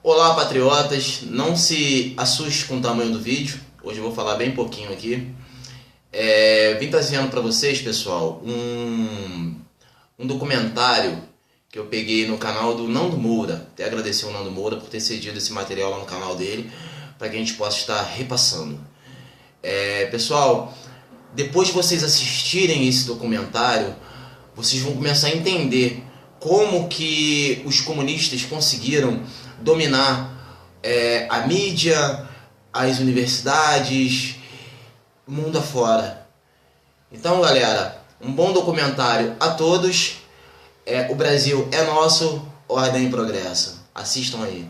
Olá, patriotas, não se assuste com o tamanho do vídeo, hoje eu vou falar bem pouquinho aqui. Vim trazendo para vocês, pessoal, um documentário que eu peguei no canal do Nando Moura. Até agradecer ao Nando Moura por ter cedido esse material lá no canal dele, para que a gente possa estar repassando. Pessoal, depois de vocês assistirem esse documentário, vocês vão começar a entender como que os comunistas conseguiram dominar a mídia, as universidades, o mundo afora. Então, galera, um bom documentário a todos. O Brasil é nosso, ordem e progresso. Assistam aí.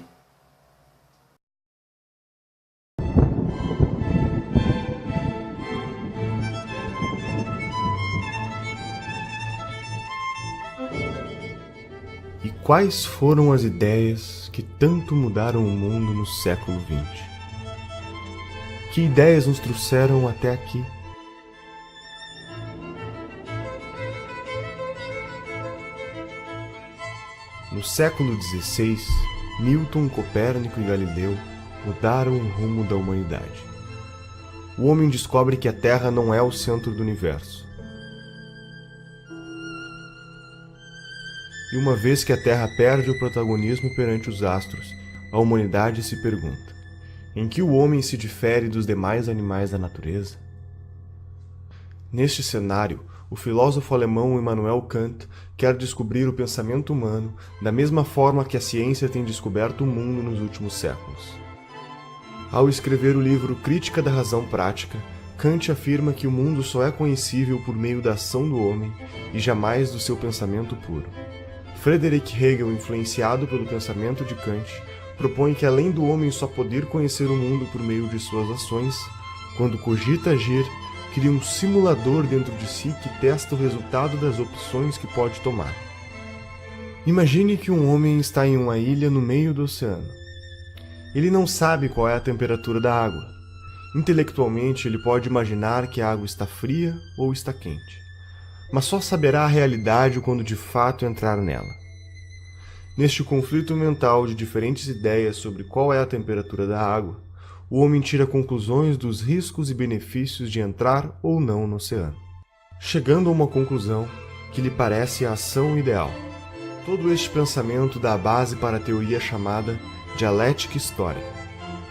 E quais foram as ideias que tanto mudaram o mundo no século XX? Que ideias nos trouxeram até aqui? No século XVI, Newton, Copérnico e Galileu mudaram o rumo da humanidade. O homem descobre que a Terra não é o centro do universo. E uma vez que a Terra perde o protagonismo perante os astros, a humanidade se pergunta: em que o homem se difere dos demais animais da natureza? Neste cenário, o filósofo alemão Immanuel Kant quer descobrir o pensamento humano da mesma forma que a ciência tem descoberto o mundo nos últimos séculos. Ao escrever o livro Crítica da Razão Prática, Kant afirma que o mundo só é conhecível por meio da ação do homem e jamais do seu pensamento puro. Friedrich Hegel, influenciado pelo pensamento de Kant, propõe que além do homem só poder conhecer o mundo por meio de suas ações, quando cogita agir, cria um simulador dentro de si que testa o resultado das opções que pode tomar. Imagine que um homem está em uma ilha no meio do oceano. Ele não sabe qual é a temperatura da água. Intelectualmente, ele pode imaginar que a água está fria ou está quente, mas só saberá a realidade quando de fato entrar nela. Neste conflito mental de diferentes ideias sobre qual é a temperatura da água, o homem tira conclusões dos riscos e benefícios de entrar ou não no oceano, chegando a uma conclusão que lhe parece a ação ideal. Todo este pensamento dá a base para a teoria chamada dialética histórica,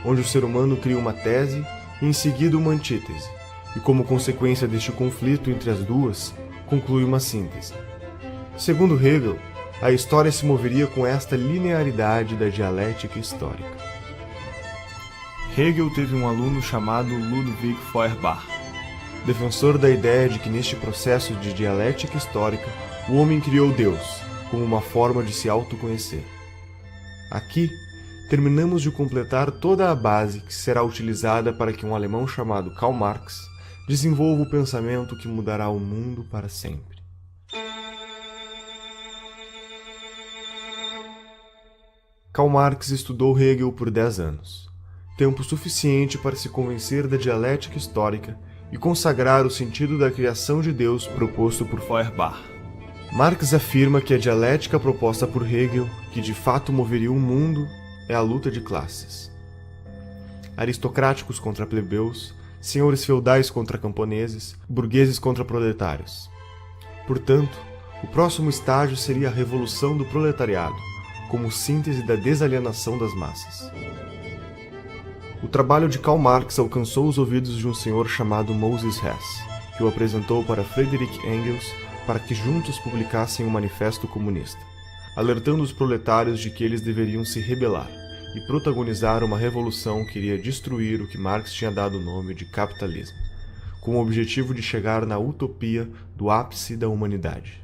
onde o ser humano cria uma tese e em seguida uma antítese, e como consequência deste conflito entre as duas, conclui uma síntese. Segundo Hegel, a história se moveria com esta linearidade da dialética histórica. Hegel teve um aluno chamado Ludwig Feuerbach. Defensor da ideia de que neste processo de dialética histórica, o homem criou Deus, como uma forma de se autoconhecer. Aqui, terminamos de completar toda a base que será utilizada para que um alemão chamado Karl Marx desenvolva o pensamento que mudará o mundo para sempre. Karl Marx estudou Hegel por 10 anos, tempo suficiente para se convencer da dialética histórica e consagrar o sentido da criação de Deus proposto por Feuerbach. Marx afirma que a dialética proposta por Hegel, que de fato moveria o mundo, é a luta de classes. Aristocráticos contra plebeus, senhores feudais contra camponeses, burgueses contra proletários. Portanto, o próximo estágio seria a revolução do proletariado, como síntese da desalienação das massas. O trabalho de Karl Marx alcançou os ouvidos de um senhor chamado Moses Hess, que o apresentou para Friedrich Engels para que juntos publicassem um manifesto comunista, alertando os proletários de que eles deveriam se rebelar e protagonizar uma revolução que iria destruir o que Marx tinha dado o nome de capitalismo, com o objetivo de chegar na utopia do ápice da humanidade.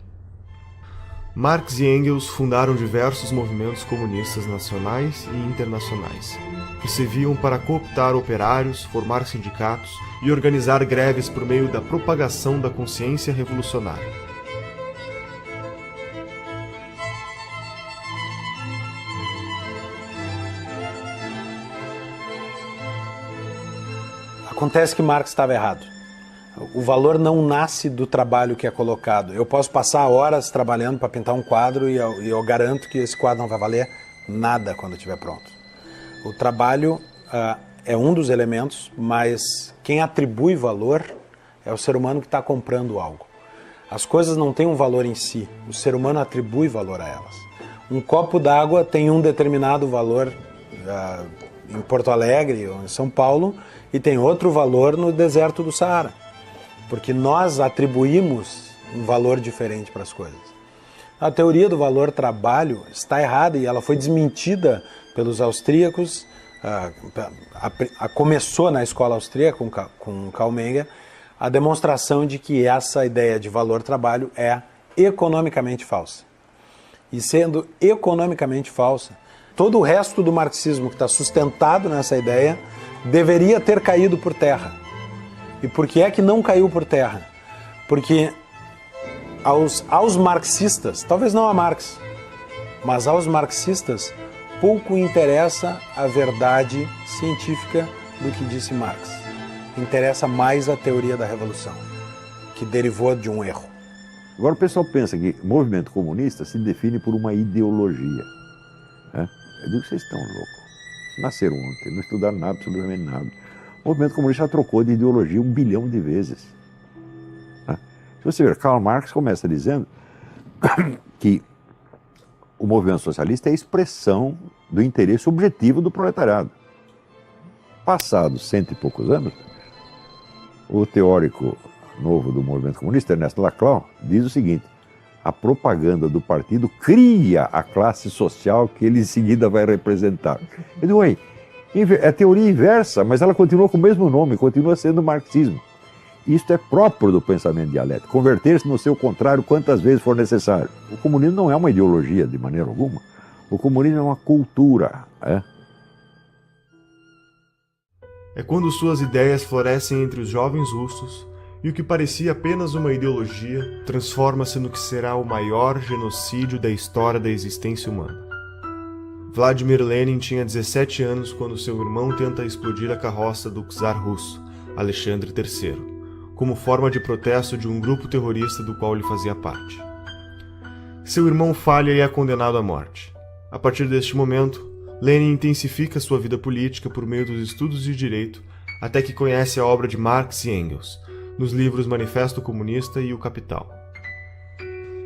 Marx e Engels fundaram diversos movimentos comunistas nacionais e internacionais, que serviam para cooptar operários, formar sindicatos e organizar greves por meio da propagação da consciência revolucionária. Acontece que Marx estava errado. O valor não nasce do trabalho que é colocado. Eu posso passar horas trabalhando para pintar um quadro e eu garanto que esse quadro não vai valer nada quando estiver pronto. O trabalho é um dos elementos, mas quem atribui valor é o ser humano que está comprando algo. As coisas não têm um valor em si, o ser humano atribui valor a elas. Um copo d'água tem um determinado valor em Porto Alegre ou em São Paulo e tem outro valor no deserto do Saara, porque nós atribuímos um valor diferente para as coisas. A teoria do valor trabalho está errada e ela foi desmentida pelos austríacos. Começou na escola austríaca com Karl Menger a demonstração de que essa ideia de valor trabalho é economicamente falsa. E sendo economicamente falsa, todo o resto do marxismo que está sustentado nessa ideia deveria ter caído por terra. E por que é que não caiu por terra? Porque aos marxistas, talvez não a Marx, mas aos marxistas pouco interessa a verdade científica do que disse Marx. Interessa mais a teoria da revolução, que derivou de um erro. Agora o pessoal pensa que o movimento comunista se define por uma ideologia. Né? Eu digo que vocês estão loucos. Nasceram ontem, não estudaram nada, absolutamente nada. O movimento comunista já trocou de ideologia 1 bilhão de vezes. Né? Se você ver, Karl Marx começa dizendo que o movimento socialista é a expressão do interesse objetivo do proletariado. Passados 100 e poucos anos, o teórico novo do movimento comunista, Ernesto Laclau, diz o seguinte: a propaganda do partido cria a classe social que ele em seguida vai representar. Eu digo, é teoria inversa, mas ela continua com o mesmo nome, continua sendo marxismo. Isto é próprio do pensamento dialético, converter-se no seu contrário quantas vezes for necessário. O comunismo não é uma ideologia de maneira alguma, o comunismo é uma cultura. É quando suas ideias florescem entre os jovens russos e o que parecia apenas uma ideologia transforma-se no que será o maior genocídio da história da existência humana. Vladimir Lenin tinha 17 anos quando seu irmão tenta explodir a carroça do czar russo, Alexandre III, como forma de protesto de um grupo terrorista do qual ele fazia parte. Seu irmão falha e é condenado à morte. A partir deste momento, Lenin intensifica sua vida política por meio dos estudos de direito até que conhece a obra de Marx e Engels, nos livros Manifesto Comunista e O Capital.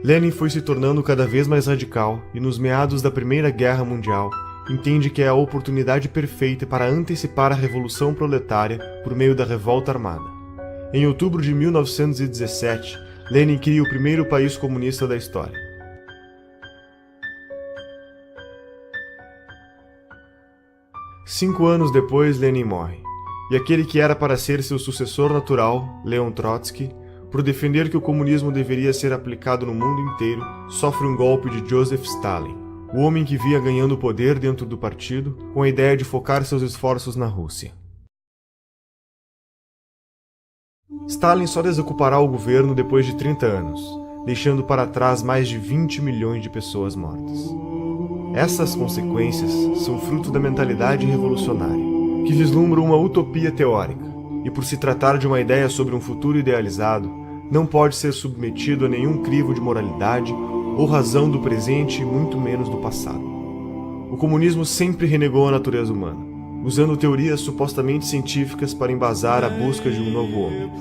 Lenin foi se tornando cada vez mais radical e, nos meados da Primeira Guerra Mundial, entende que é a oportunidade perfeita para antecipar a Revolução Proletária por meio da revolta armada. Em outubro de 1917, Lenin cria o primeiro país comunista da história. Cinco anos depois, Lenin morre, e aquele que era para ser seu sucessor natural, Leon Trotsky, por defender que o comunismo deveria ser aplicado no mundo inteiro, sofre um golpe de Joseph Stalin, o homem que via ganhando poder dentro do partido, com a ideia de focar seus esforços na Rússia. Stalin só desocupará o governo depois de 30 anos, deixando para trás mais de 20 milhões de pessoas mortas. Essas consequências são fruto da mentalidade revolucionária, que vislumbra uma utopia teórica, e por se tratar de uma ideia sobre um futuro idealizado, não pode ser submetido a nenhum crivo de moralidade ou razão do presente e muito menos do passado. O comunismo sempre renegou a natureza humana, usando teorias supostamente científicas para embasar a busca de um novo homem.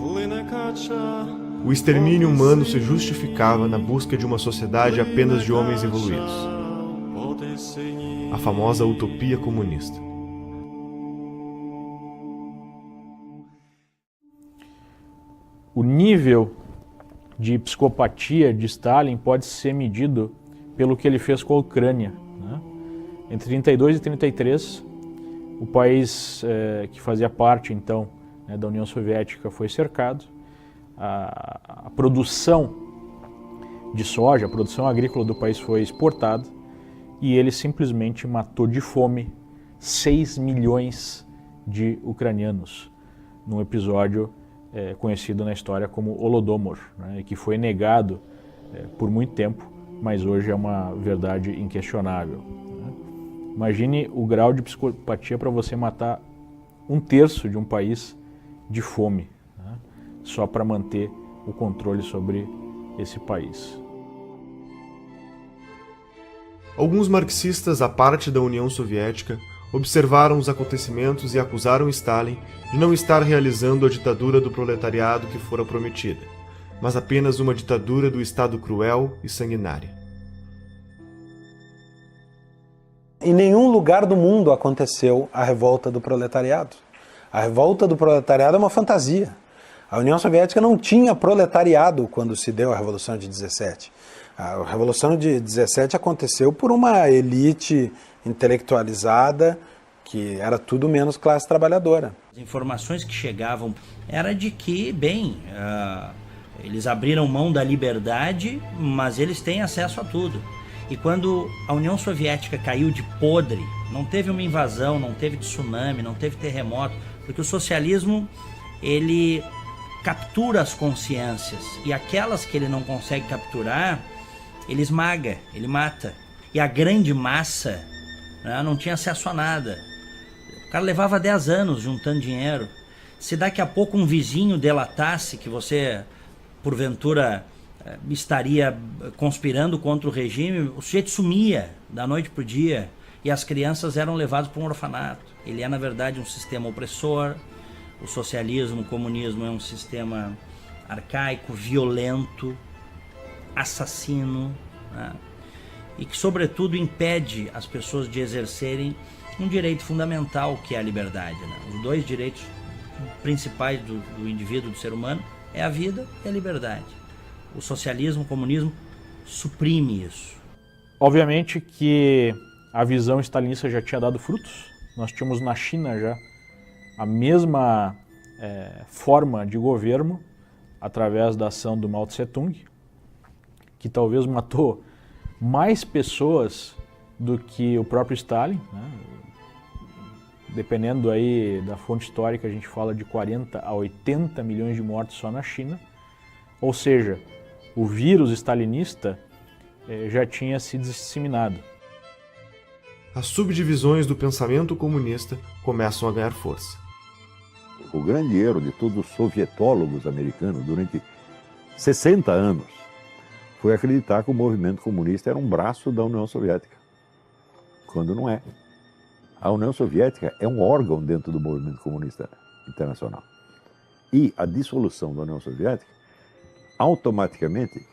O extermínio humano se justificava na busca de uma sociedade apenas de homens evoluídos. A famosa utopia comunista. O nível de psicopatia de Stalin pode ser medido pelo que ele fez com a Ucrânia. Né? Entre 32 e 33, o país que fazia parte, então, da União Soviética foi cercado. A produção de soja, a produção agrícola do país foi exportada e ele simplesmente matou de fome 6 milhões de ucranianos, num episódio conhecido na história como Holodomor, né, que foi negado por muito tempo, mas hoje é uma verdade inquestionável. Né? Imagine o grau de psicopatia para você matar 1/3 de um país de fome, né, só para manter o controle sobre esse país. Alguns marxistas, à parte da União Soviética, observaram os acontecimentos e acusaram Stalin de não estar realizando a ditadura do proletariado que fora prometida, mas apenas uma ditadura do Estado cruel e sanguinária. Em nenhum lugar do mundo aconteceu a revolta do proletariado. A revolta do proletariado é uma fantasia. A União Soviética não tinha proletariado quando se deu a Revolução de 17. A Revolução de 17 aconteceu por uma elite intelectualizada que era tudo menos classe trabalhadora. As informações que chegavam era de que, eles abriram mão da liberdade, mas eles têm acesso a tudo. E quando a União Soviética caiu de podre, não teve uma invasão, não teve tsunami, não teve terremoto, porque o socialismo, ele captura as consciências, e aquelas que ele não consegue capturar, ele esmaga, ele mata. E a grande massa, né, não tinha acesso a nada. O cara levava 10 anos juntando dinheiro. Se daqui a pouco um vizinho delatasse que você, porventura, estaria conspirando contra o regime, o sujeito sumia da noite para o dia e as crianças eram levadas para um orfanato. Ele é, na verdade, um sistema opressor. O socialismo, o comunismo é um sistema arcaico, violento, assassino, né? E que, sobretudo, impede as pessoas de exercerem um direito fundamental, que é a liberdade, né? Os dois direitos principais do indivíduo, do ser humano, é a vida e a liberdade. O socialismo, o comunismo suprime isso. Obviamente que a visão stalinista já tinha dado frutos. Nós tínhamos na China já a mesma forma de governo através da ação do Mao Tse-tung, que talvez matou mais pessoas do que o próprio Stalin, né? Dependendo aí da fonte histórica, a gente fala de 40 a 80 milhões de mortes só na China. Ou seja, o vírus stalinista já tinha se disseminado. As subdivisões do pensamento comunista começam a ganhar força. O grande erro de todos os sovietólogos americanos durante 60 anos foi acreditar que o movimento comunista era um braço da União Soviética, quando não é. A União Soviética é um órgão dentro do movimento comunista internacional. E a dissolução da União Soviética automaticamente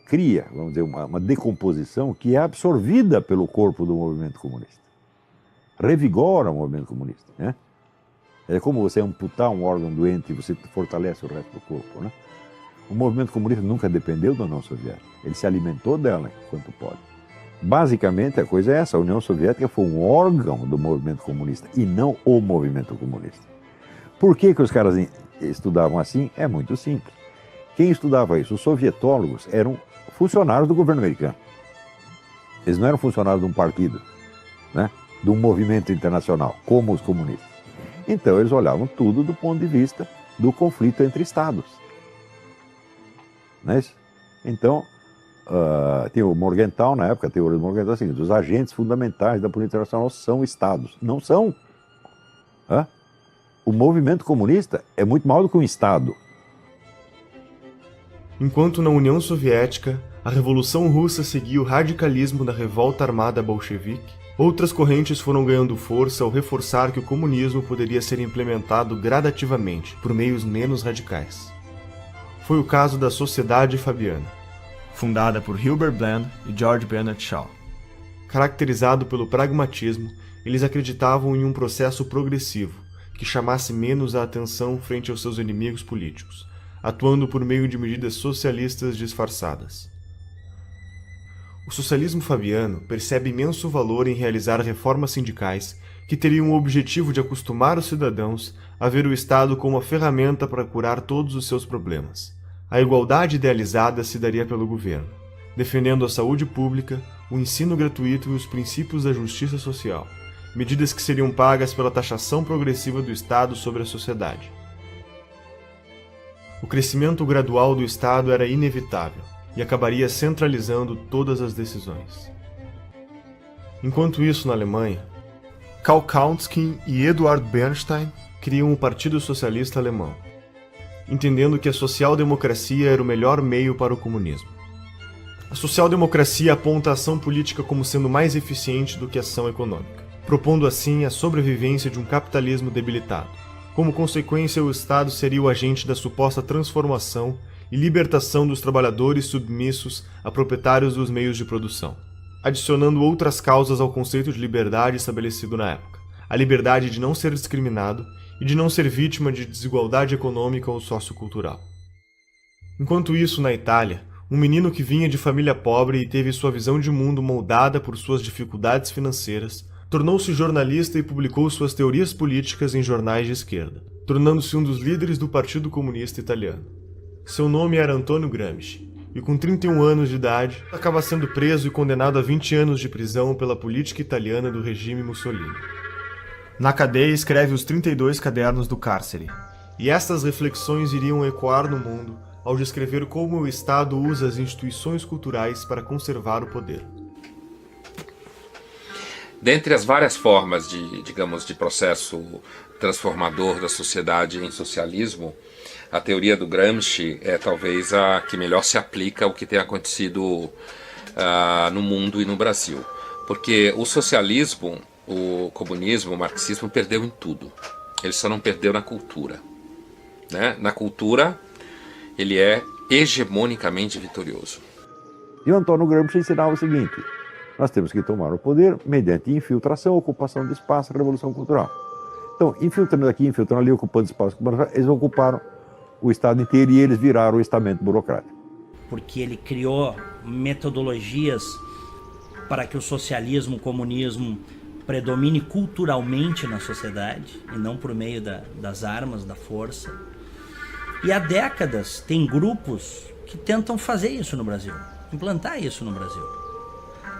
cria, vamos dizer, uma decomposição que é absorvida pelo corpo do movimento comunista. Revigora o movimento comunista, né? É como você amputar um órgão doente e você fortalece o resto do corpo, né? O movimento comunista nunca dependeu da União Soviética. Ele se alimentou dela enquanto pode. Basicamente, a coisa é essa. A União Soviética foi um órgão do movimento comunista e não o movimento comunista. Por que os caras estudavam assim? É muito simples. Quem estudava isso? Os sovietólogos eram funcionários do governo americano. Eles não eram funcionários de um partido, né? De um movimento internacional, como os comunistas. Então, eles olhavam tudo do ponto de vista do conflito entre Estados. Não é isso? Então, tem o Morgenthau, na época, a teoria do Morgenthau é a seguinte: os agentes fundamentais da política internacional são Estados. Não são. O movimento comunista é muito maior do que um Estado. Enquanto na União Soviética, a Revolução Russa seguia o radicalismo da revolta armada bolchevique, outras correntes foram ganhando força ao reforçar que o comunismo poderia ser implementado gradativamente, por meios menos radicais. Foi o caso da Sociedade Fabiana, fundada por Hilbert Bland e George Bernard Shaw. Caracterizado pelo pragmatismo, eles acreditavam em um processo progressivo, que chamasse menos a atenção frente aos seus inimigos políticos, atuando por meio de medidas socialistas disfarçadas. O socialismo fabiano percebe imenso valor em realizar reformas sindicais que teriam o objetivo de acostumar os cidadãos a ver o Estado como uma ferramenta para curar todos os seus problemas. A igualdade idealizada se daria pelo governo, defendendo a saúde pública, o ensino gratuito e os princípios da justiça social, medidas que seriam pagas pela taxação progressiva do Estado sobre a sociedade. O crescimento gradual do Estado era inevitável e acabaria centralizando todas as decisões. Enquanto isso, na Alemanha, Karl Kautsky e Eduard Bernstein criam o Partido Socialista Alemão, entendendo que a social-democracia era o melhor meio para o comunismo. A social-democracia aponta a ação política como sendo mais eficiente do que a ação econômica. propondo assim a sobrevivência de um capitalismo debilitado. Como consequência, o Estado seria o agente da suposta transformação e libertação dos trabalhadores submissos a proprietários dos meios de produção, adicionando outras causas ao conceito de liberdade estabelecido na época: a liberdade de não ser discriminado e de não ser vítima de desigualdade econômica ou sociocultural. Enquanto isso, na Itália, um menino que vinha de família pobre e teve sua visão de mundo moldada por suas dificuldades financeiras, tornou-se jornalista e publicou suas teorias políticas em jornais de esquerda, tornando-se um dos líderes do Partido Comunista Italiano. Seu nome era Antonio Gramsci, e com 31 anos de idade, acaba sendo preso e condenado a 20 anos de prisão pela política italiana do regime Mussolini. Na cadeia escreve os 32 cadernos do cárcere. E estas reflexões iriam ecoar no mundo ao descrever como o Estado usa as instituições culturais para conservar o poder. Dentre as várias formas de processo transformador da sociedade em socialismo, a teoria do Gramsci é talvez a que melhor se aplica ao que tem acontecido no mundo e no Brasil. Porque o socialismo, o comunismo, o marxismo perdeu em tudo. Ele só não perdeu na cultura, né? Na cultura, ele é hegemonicamente vitorioso. E o Antônio Gramsci ensinava o seguinte: nós temos que tomar o poder mediante infiltração, ocupação de espaço, revolução cultural. Então, infiltrando aqui, infiltrando ali, ocupando espaço, eles ocuparam o Estado inteiro e eles viraram o estamento burocrático. Porque ele criou metodologias para que o socialismo, o comunismo predomine culturalmente na sociedade e não por meio das armas, da força. E há décadas tem grupos que tentam fazer isso no Brasil, implantar isso no Brasil.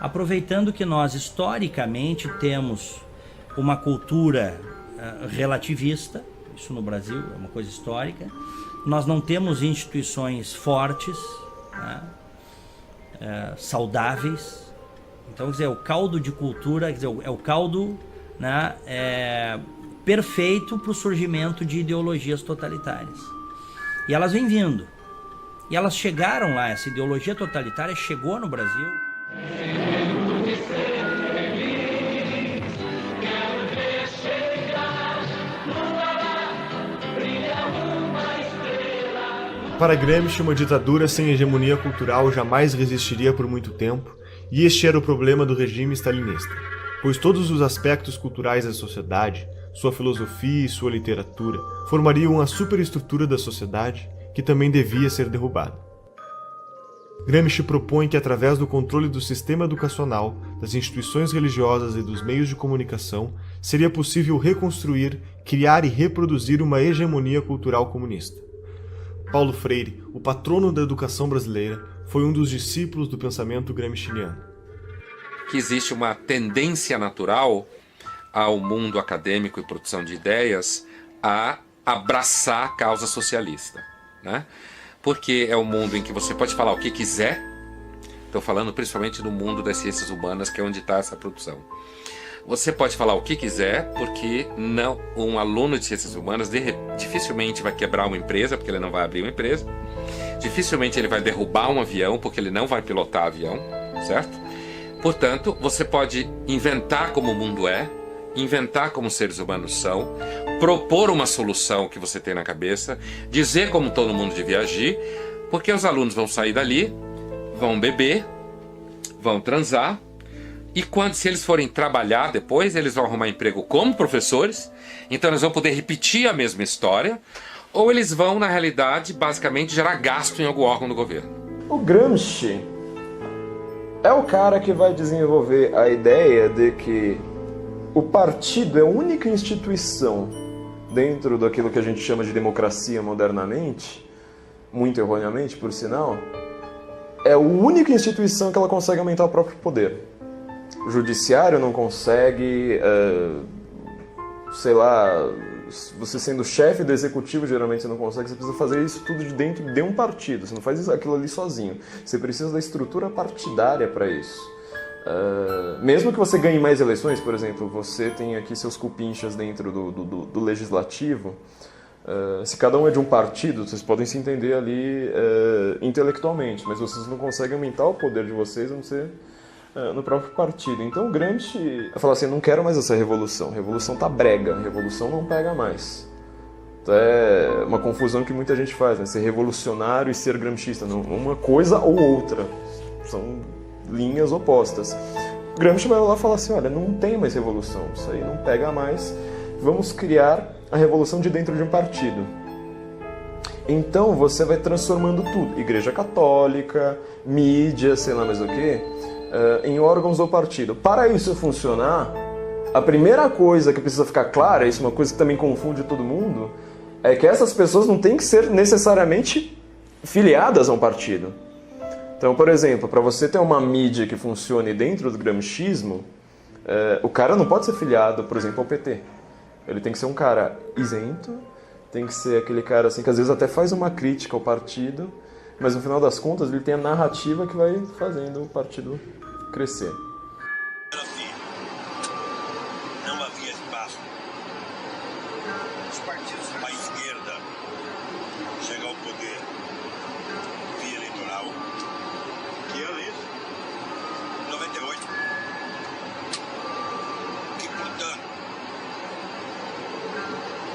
Aproveitando que nós historicamente temos uma cultura relativista, isso no Brasil é uma coisa histórica, nós não temos instituições fortes, né, saudáveis. Então, quer dizer, o caldo de cultura, quer dizer, é o caldo, né, perfeito para o surgimento de ideologias totalitárias. E elas vêm vindo. E elas chegaram lá, essa ideologia totalitária chegou no Brasil. Para Gramsci, uma ditadura sem hegemonia cultural jamais resistiria por muito tempo, e este era o problema do regime stalinista, pois todos os aspectos culturais da sociedade, sua filosofia e sua literatura, formariam a superestrutura da sociedade que também devia ser derrubada. Gramsci propõe que, através do controle do sistema educacional, das instituições religiosas e dos meios de comunicação, seria possível reconstruir, criar e reproduzir uma hegemonia cultural comunista. Paulo Freire, o patrono da educação brasileira, foi um dos discípulos do pensamento gramsciano. Que existe uma tendência natural ao mundo acadêmico e produção de ideias a abraçar a causa socialista, né? Porque é um mundo em que você pode falar o que quiser. Estou falando principalmente no mundo das ciências humanas, que é onde está essa produção. Você pode falar o que quiser, porque não, um aluno de ciências humanas dificilmente vai quebrar uma empresa, porque ele não vai abrir uma empresa. Dificilmente ele vai derrubar um avião, porque ele não vai pilotar avião, certo? Portanto, você pode inventar como o mundo é, inventar como os seres humanos são, propor uma solução que você tem na cabeça, dizer como todo mundo devia agir, porque os alunos vão sair dali, vão beber, vão transar, e se eles forem trabalhar depois, eles vão arrumar emprego como professores, então eles vão poder repetir a mesma história, ou eles vão, na realidade, basicamente gerar gasto em algum órgão do governo. O Gramsci é o cara que vai desenvolver a ideia de que o partido é a única instituição dentro daquilo que a gente chama de democracia modernamente, muito erroneamente, por sinal, é a única instituição que ela consegue aumentar o próprio poder. O judiciário não consegue, sei lá, você sendo chefe do executivo geralmente você não consegue, você precisa fazer isso tudo de dentro de um partido, você não faz aquilo ali sozinho, você precisa da estrutura partidária para isso. Mesmo que você ganhe mais eleições, por exemplo, você tem aqui seus cupinchas dentro do legislativo, se cada um é de um partido, vocês podem se entender ali intelectualmente, mas vocês não conseguem aumentar o poder de vocês, a não ser no próprio partido. Então Gramsci falou assim, não quero mais essa revolução, revolução tá brega, revolução não pega mais. Então é uma confusão que muita gente faz, né? Ser revolucionário e ser gramscista, não, uma coisa ou outra, são linhas opostas. Gramsci vai lá e fala assim, olha, não tem mais revolução, isso aí não pega mais, vamos criar a revolução de dentro de um partido. Então você vai transformando tudo, Igreja Católica, mídia, sei lá mais o que, em órgãos do partido. Para isso funcionar, a primeira coisa que precisa ficar clara, isso é uma coisa que também confunde todo mundo, é que essas pessoas não têm que ser necessariamente filiadas a um partido. Então, por exemplo, para você ter uma mídia que funcione dentro do gramscismo, o cara não pode ser filiado, por exemplo, ao PT. Ele tem que ser um cara isento, tem que ser aquele cara assim que às vezes até faz uma crítica ao partido, mas no final das contas ele tem a narrativa que vai fazendo o partido crescer. Não havia espaço. Os partidos à esquerda chegam ao poder via eleitoral, que é isso, 98, que portanto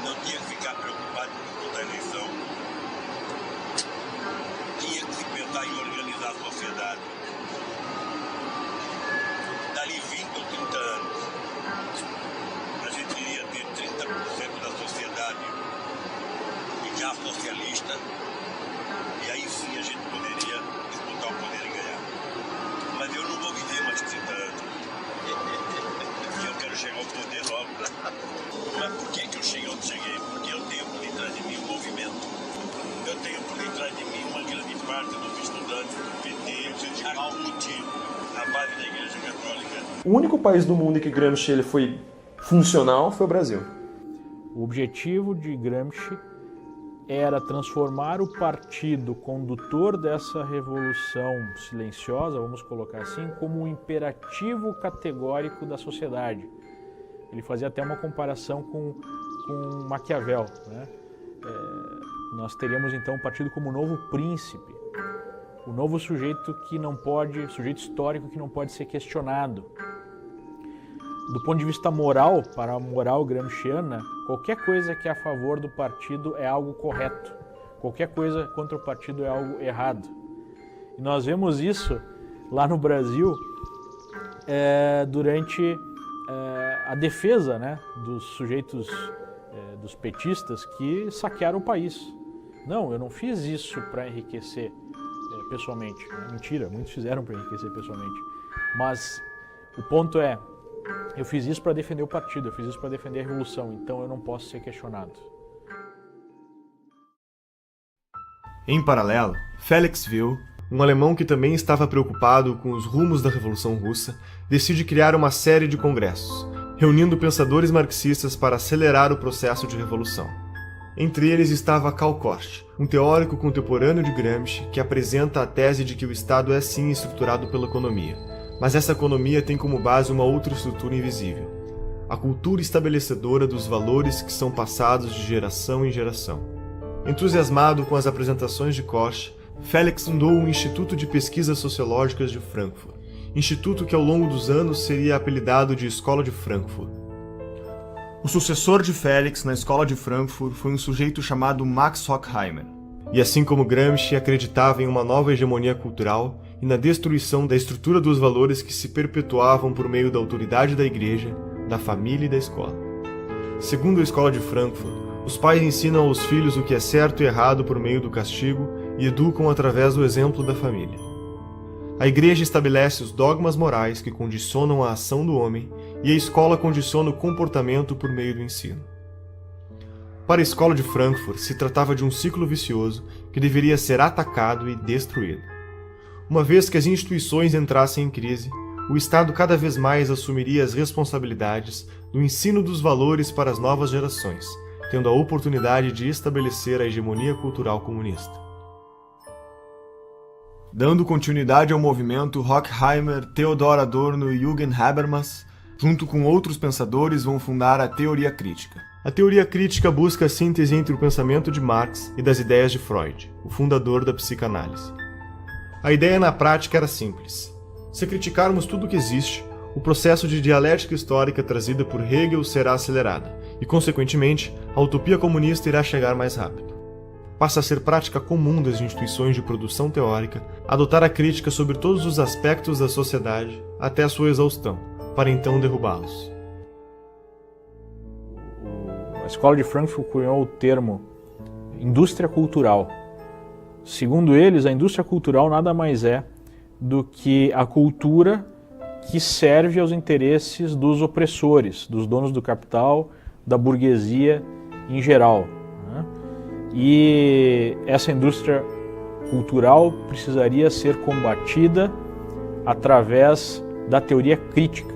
não tinha que ficar preocupado com toda a eleição, tinha que se pensar em organizar a sociedade. Dali 20 ou 30 anos, a gente iria ter 30% da sociedade já socialista, e aí sim a gente poderia disputar o poder e ganhar. Mas eu não vou viver mais 30 anos. E eu quero chegar ao poder logo. Mas por que eu cheguei onde cheguei? Porque eu tenho por detrás de mim um movimento. Eu tenho por detrás de mim uma grande parte dos estudantes do PT, a CUT, a base da Igreja Católica. O único país do mundo em que Gramsci ele foi funcional foi o Brasil. O objetivo de Gramsci era transformar o partido condutor dessa revolução silenciosa, vamos colocar assim, como um imperativo categórico da sociedade. Ele fazia até uma comparação com Maquiavel, né? Nós teríamos então o partido como o novo príncipe, o novo sujeito que não pode, sujeito histórico que não pode ser questionado. Do ponto de vista moral, para a moral gramsciana, qualquer coisa que é a favor do partido é algo correto. Qualquer coisa contra o partido é algo errado. E nós vemos isso lá no Brasil durante a defesa, né, dos sujeitos, dos petistas que saquearam o país. Não, eu não fiz isso para enriquecer pessoalmente. Mentira, muitos fizeram para enriquecer pessoalmente. Mas o ponto é, eu fiz isso para defender o partido, eu fiz isso para defender a revolução, então eu não posso ser questionado. Em paralelo, Felix Wilhl, um alemão que também estava preocupado com os rumos da Revolução Russa, decide criar uma série de congressos, reunindo pensadores marxistas para acelerar o processo de revolução. Entre eles estava Karl Korsch, um teórico contemporâneo de Gramsci que apresenta a tese de que o Estado é sim estruturado pela economia, mas essa economia tem como base uma outra estrutura invisível, a cultura estabelecedora dos valores que são passados de geração em geração. Entusiasmado com as apresentações de Korsch, Felix fundou o Instituto de Pesquisas Sociológicas de Frankfurt, instituto que ao longo dos anos seria apelidado de Escola de Frankfurt. O sucessor de Felix na Escola de Frankfurt foi um sujeito chamado Max Horkheimer. E assim como Gramsci acreditava em uma nova hegemonia cultural e na destruição da estrutura dos valores que se perpetuavam por meio da autoridade da igreja, da família e da escola. Segundo a Escola de Frankfurt, os pais ensinam aos filhos o que é certo e errado por meio do castigo e educam através do exemplo da família. A igreja estabelece os dogmas morais que condicionam a ação do homem e a escola condiciona o comportamento por meio do ensino. Para a Escola de Frankfurt, se tratava de um ciclo vicioso que deveria ser atacado e destruído. Uma vez que as instituições entrassem em crise, o Estado cada vez mais assumiria as responsabilidades do ensino dos valores para as novas gerações, tendo a oportunidade de estabelecer a hegemonia cultural comunista. Dando continuidade ao movimento, Horkheimer, Theodor Adorno e Jürgen Habermas, junto com outros pensadores, vão fundar a teoria crítica. A teoria crítica busca a síntese entre o pensamento de Marx e das ideias de Freud, o fundador da psicanálise. A ideia na prática era simples. Se criticarmos tudo o que existe, o processo de dialética histórica trazida por Hegel será acelerado, e, consequentemente, a utopia comunista irá chegar mais rápido. Passa a ser prática comum das instituições de produção teórica adotar a crítica sobre todos os aspectos da sociedade até a sua exaustão, para então derrubá-los. A Escola de Frankfurt cunhou o termo indústria cultural. Segundo eles, a indústria cultural nada mais é do que a cultura que serve aos interesses dos opressores, dos donos do capital, da burguesia em geral. E essa indústria cultural precisaria ser combatida através da teoria crítica.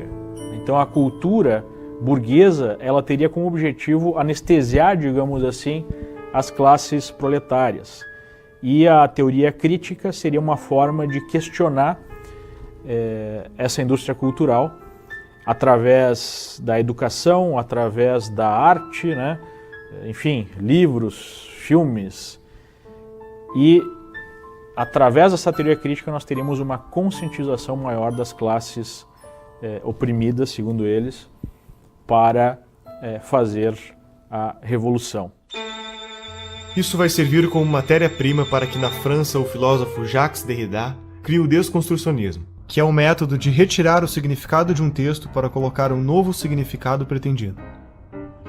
Então a cultura burguesa, ela teria como objetivo anestesiar, digamos assim, as classes proletárias. E a teoria crítica seria uma forma de questionar essa indústria cultural através da educação, através da arte, né? Enfim, livros, filmes. E através dessa teoria crítica nós teríamos uma conscientização maior das classes oprimidas, segundo eles, para fazer a revolução. Isso vai servir como matéria-prima para que na França o filósofo Jacques Derrida crie o desconstrucionismo, que é um método de retirar o significado de um texto para colocar um novo significado pretendido.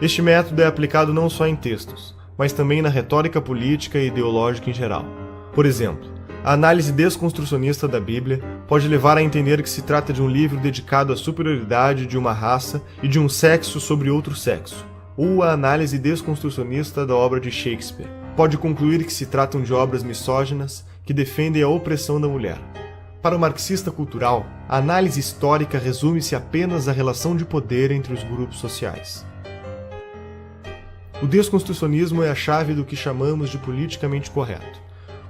Este método é aplicado não só em textos, mas também na retórica política e ideológica em geral. Por exemplo, a análise desconstrucionista da Bíblia pode levar a entender que se trata de um livro dedicado à superioridade de uma raça e de um sexo sobre outro sexo, ou a análise desconstrucionista da obra de Shakespeare pode concluir que se tratam de obras misóginas que defendem a opressão da mulher. Para o marxista cultural, a análise histórica resume-se apenas à relação de poder entre os grupos sociais. O desconstrucionismo é a chave do que chamamos de politicamente correto,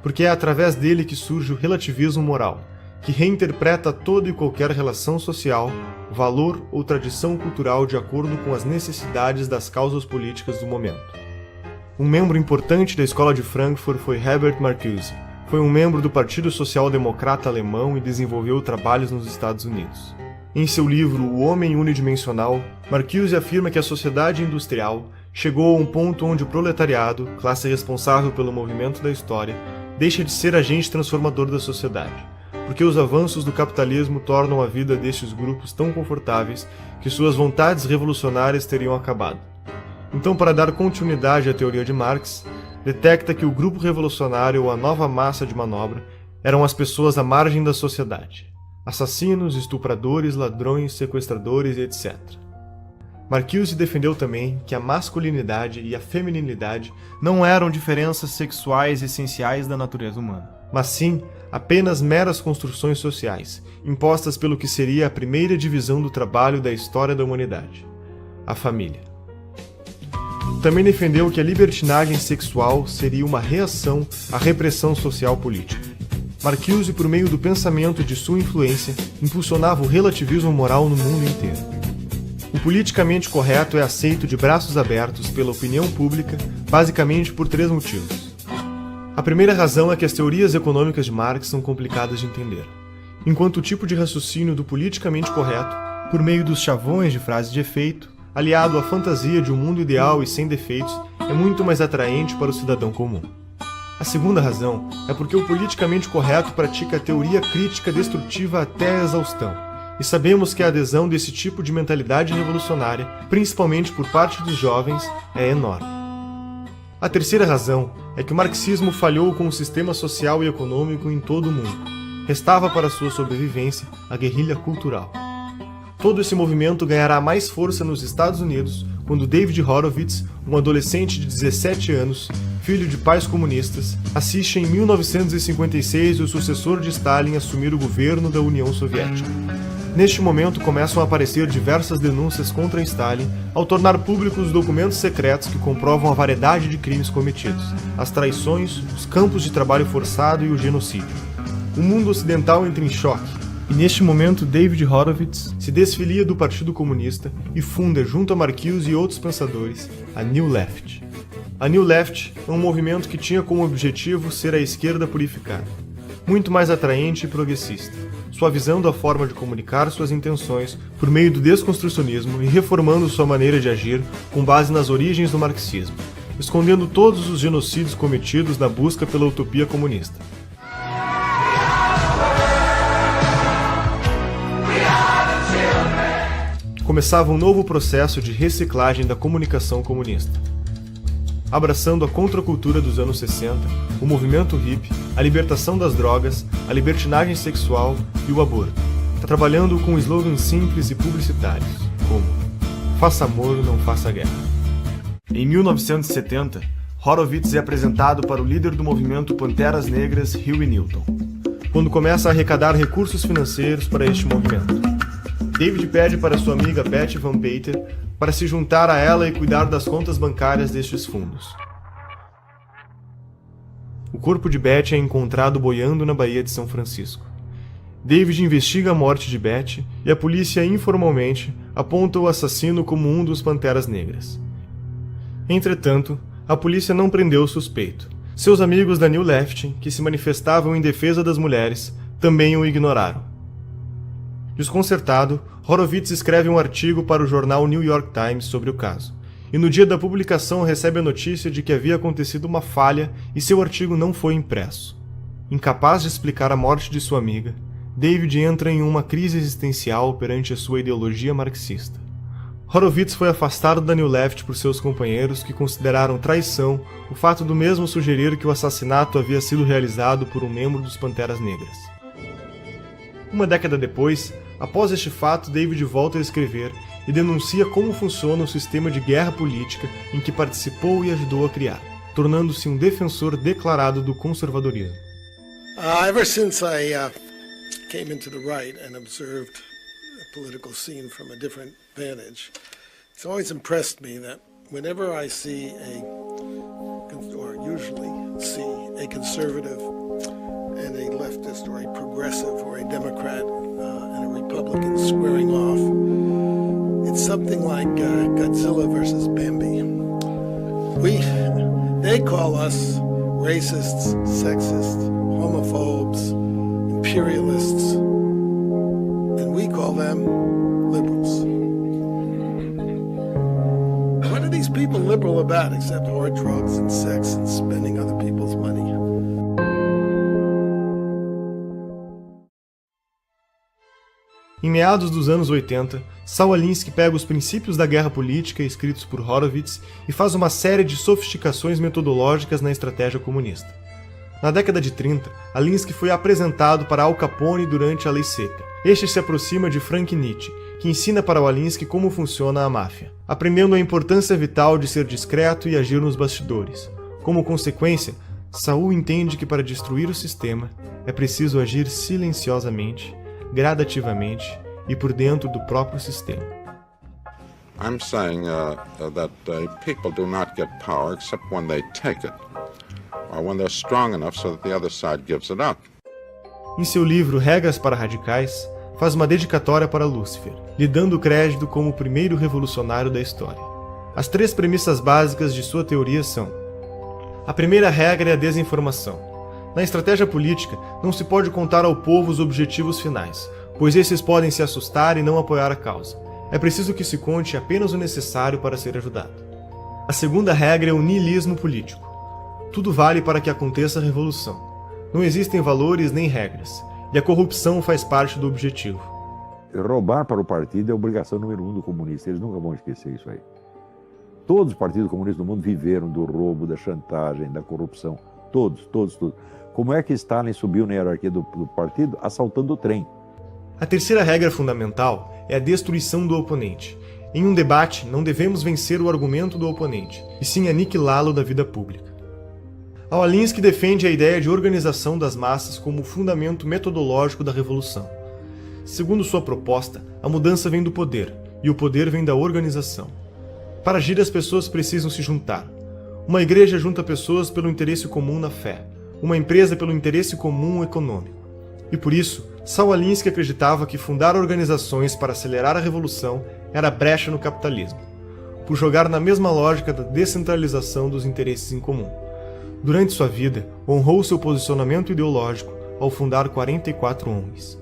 porque é através dele que surge o relativismo moral, que reinterpreta toda e qualquer relação social, valor ou tradição cultural de acordo com as necessidades das causas políticas do momento. Um membro importante da Escola de Frankfurt foi Herbert Marcuse. Foi um membro do Partido Social Democrata Alemão e desenvolveu trabalhos nos Estados Unidos. Em seu livro O Homem Unidimensional, Marcuse afirma que a sociedade industrial chegou a um ponto onde o proletariado, classe responsável pelo movimento da história, deixa de ser agente transformador da sociedade, porque os avanços do capitalismo tornam a vida destes grupos tão confortáveis que suas vontades revolucionárias teriam acabado. Então, para dar continuidade à teoria de Marx, detecta que o grupo revolucionário ou a nova massa de manobra eram as pessoas à margem da sociedade, assassinos, estupradores, ladrões, sequestradores e etc. Marcuse defendeu também que a masculinidade e a feminilidade não eram diferenças sexuais essenciais da natureza humana, mas sim apenas meras construções sociais, impostas pelo que seria a primeira divisão do trabalho da história da humanidade, a família. Também defendeu que a libertinagem sexual seria uma reação à repressão social política. Marcuse, por meio do pensamento de sua influência, impulsionava o relativismo moral no mundo inteiro. O politicamente correto é aceito de braços abertos pela opinião pública, basicamente por 3 motivos. A primeira razão é que as teorias econômicas de Marx são complicadas de entender, enquanto o tipo de raciocínio do politicamente correto, por meio dos chavões de frases de efeito, aliado à fantasia de um mundo ideal e sem defeitos, é muito mais atraente para o cidadão comum. A segunda razão é porque o politicamente correto pratica a teoria crítica destrutiva até a exaustão, e sabemos que a adesão desse tipo de mentalidade revolucionária, principalmente por parte dos jovens, é enorme. A terceira razão é que o marxismo falhou com o sistema social e econômico em todo o mundo. Restava para sua sobrevivência a guerrilha cultural. Todo esse movimento ganhará mais força nos Estados Unidos quando David Horowitz, um adolescente de 17 anos, filho de pais comunistas, assiste em 1956 o sucessor de Stalin assumir o governo da União Soviética. Neste momento começam a aparecer diversas denúncias contra Stalin ao tornar públicos os documentos secretos que comprovam a variedade de crimes cometidos, as traições, os campos de trabalho forçado e o genocídio. O mundo ocidental entra em choque. E neste momento, David Horowitz se desfilia do Partido Comunista e funda, junto a Marcuse e outros pensadores, a New Left. A New Left é um movimento que tinha como objetivo ser a esquerda purificada, muito mais atraente e progressista. suavizando a forma de comunicar suas intenções por meio do desconstrucionismo e reformando sua maneira de agir com base nas origens do marxismo, escondendo todos os genocídios cometidos na busca pela utopia comunista. Começava um novo processo de reciclagem da comunicação comunista. Abraçando a contracultura dos anos 60, o movimento hippie, a libertação das drogas, a libertinagem sexual e o aborto, trabalhando com slogans simples e publicitários, como "Faça amor, não faça guerra". Em 1970, Horowitz é apresentado para o líder do movimento Panteras Negras, Huey Newton, quando começa a arrecadar recursos financeiros para este movimento. David pede para sua amiga Betty Van Pater para se juntar a ela e cuidar das contas bancárias destes fundos. O corpo de Betty é encontrado boiando na Baía de São Francisco. David investiga a morte de Betty e a polícia informalmente aponta o assassino como um dos Panteras Negras. Entretanto, a polícia não prendeu o suspeito. Seus amigos da New Left, que se manifestavam em defesa das mulheres, também o ignoraram. Desconcertado, Horowitz escreve um artigo para o jornal New York Times sobre o caso, e no dia da publicação recebe a notícia de que havia acontecido uma falha e seu artigo não foi impresso. Incapaz de explicar a morte de sua amiga, David entra em uma crise existencial perante a sua ideologia marxista. Horowitz foi afastado da New Left por seus companheiros, que consideraram traição o fato do mesmo sugerir que o assassinato havia sido realizado por um membro dos Panteras Negras. Uma década depois, após este fato, David volta a escrever e denuncia como funciona o sistema de guerra política em que participou e ajudou a criar, tornando-se um defensor declarado do conservadorismo. Ever since I came into the right and observed the political scene from a different vantage, it's always impressed me that whenever I see or usually see a conservative and a leftist or a progressive or a Democrat and a Republican squaring off, it's something like Godzilla versus Bambi. They call us racists, sexist, homophobes, imperialists, and we call them liberals. What are these people liberal about except hard drugs and sex and spending other people's money? Em meados dos anos 80, Saul Alinsky pega os princípios da guerra política escritos por Horowitz e faz uma série de sofisticações metodológicas na estratégia comunista. Na década de 30, Alinsky foi apresentado para Al Capone durante a Lei Seca. Este se aproxima de Frank Nietzsche, que ensina para o Alinsky como funciona a máfia, aprendendo a importância vital de ser discreto e agir nos bastidores. Como consequência, Saul entende que para destruir o sistema é preciso agir silenciosamente, gradativamente e por dentro do próprio sistema. I'm saying that people do not get power except when they take it, or when they're strong enough so that the other side gives it up. Em seu livro Regras para Radicais, faz uma dedicatória para Lúcifer, lhe dando crédito como o primeiro revolucionário da história. As 3 premissas básicas de sua teoria são: a primeira regra é a desinformação. Na estratégia política, não se pode contar ao povo os objetivos finais, pois esses podem se assustar e não apoiar a causa. É preciso que se conte apenas o necessário para ser ajudado. A segunda regra é o niilismo político. Tudo vale para que aconteça a revolução. Não existem valores nem regras, e a corrupção faz parte do objetivo. Roubar para o partido é a obrigação número 1 do comunista, eles nunca vão esquecer isso aí. Todos os partidos comunistas do mundo viveram do roubo, da chantagem, da corrupção. Todos. Como é que Stalin subiu na hierarquia do partido? Assaltando o trem. A terceira regra fundamental é a destruição do oponente. Em um debate, não devemos vencer o argumento do oponente, e sim aniquilá-lo da vida pública. Alinsky defende a ideia de organização das massas como o fundamento metodológico da revolução. Segundo sua proposta, a mudança vem do poder, e o poder vem da organização. Para agir, as pessoas precisam se juntar. Uma igreja junta pessoas pelo interesse comum na fé, uma empresa pelo interesse comum econômico. E por isso, Saul Alinsky acreditava que fundar organizações para acelerar a revolução era brecha no capitalismo, por jogar na mesma lógica da descentralização dos interesses em comum. Durante sua vida, honrou seu posicionamento ideológico ao fundar 44 ONGs.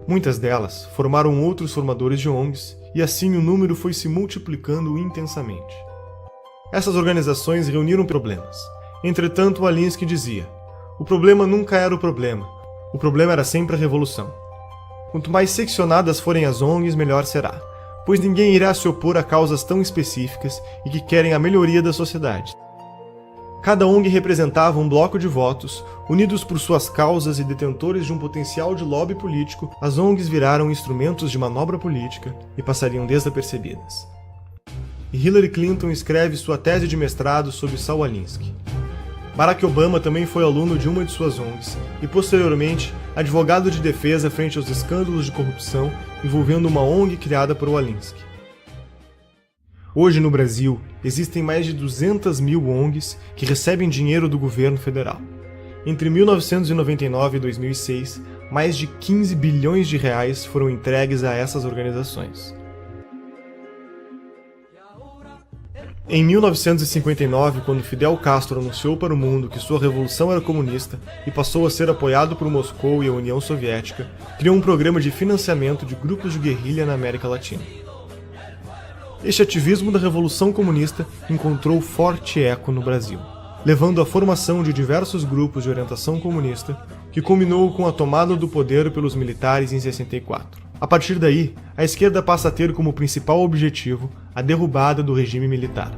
Muitas delas formaram outros formadores de ONGs, e assim o número foi se multiplicando intensamente. Essas organizações reuniram problemas. Entretanto, Alinsky dizia: o problema nunca era o problema era sempre a revolução. Quanto mais seccionadas forem as ONGs, melhor será, pois ninguém irá se opor a causas tão específicas e que querem a melhoria da sociedade. Cada ONG representava um bloco de votos, unidos por suas causas e detentores de um potencial de lobby político. As ONGs viraram instrumentos de manobra política e passariam desapercebidas. E Hillary Clinton escreve sua tese de mestrado sobre Saul Alinsky. Barack Obama também foi aluno de uma de suas ONGs e, posteriormente, advogado de defesa frente aos escândalos de corrupção envolvendo uma ONG criada por Alinsky. Hoje, no Brasil, existem mais de 200 mil ONGs que recebem dinheiro do governo federal. Entre 1999 e 2006, mais de 15 bilhões de reais foram entregues a essas organizações. Em 1959, quando Fidel Castro anunciou para o mundo que sua revolução era comunista e passou a ser apoiado por Moscou e a União Soviética, criou um programa de financiamento de grupos de guerrilha na América Latina. Este ativismo da Revolução Comunista encontrou forte eco no Brasil, levando à formação de diversos grupos de orientação comunista, que culminou com a tomada do poder pelos militares em 64. A partir daí, a esquerda passa a ter como principal objetivo a derrubada do regime militar.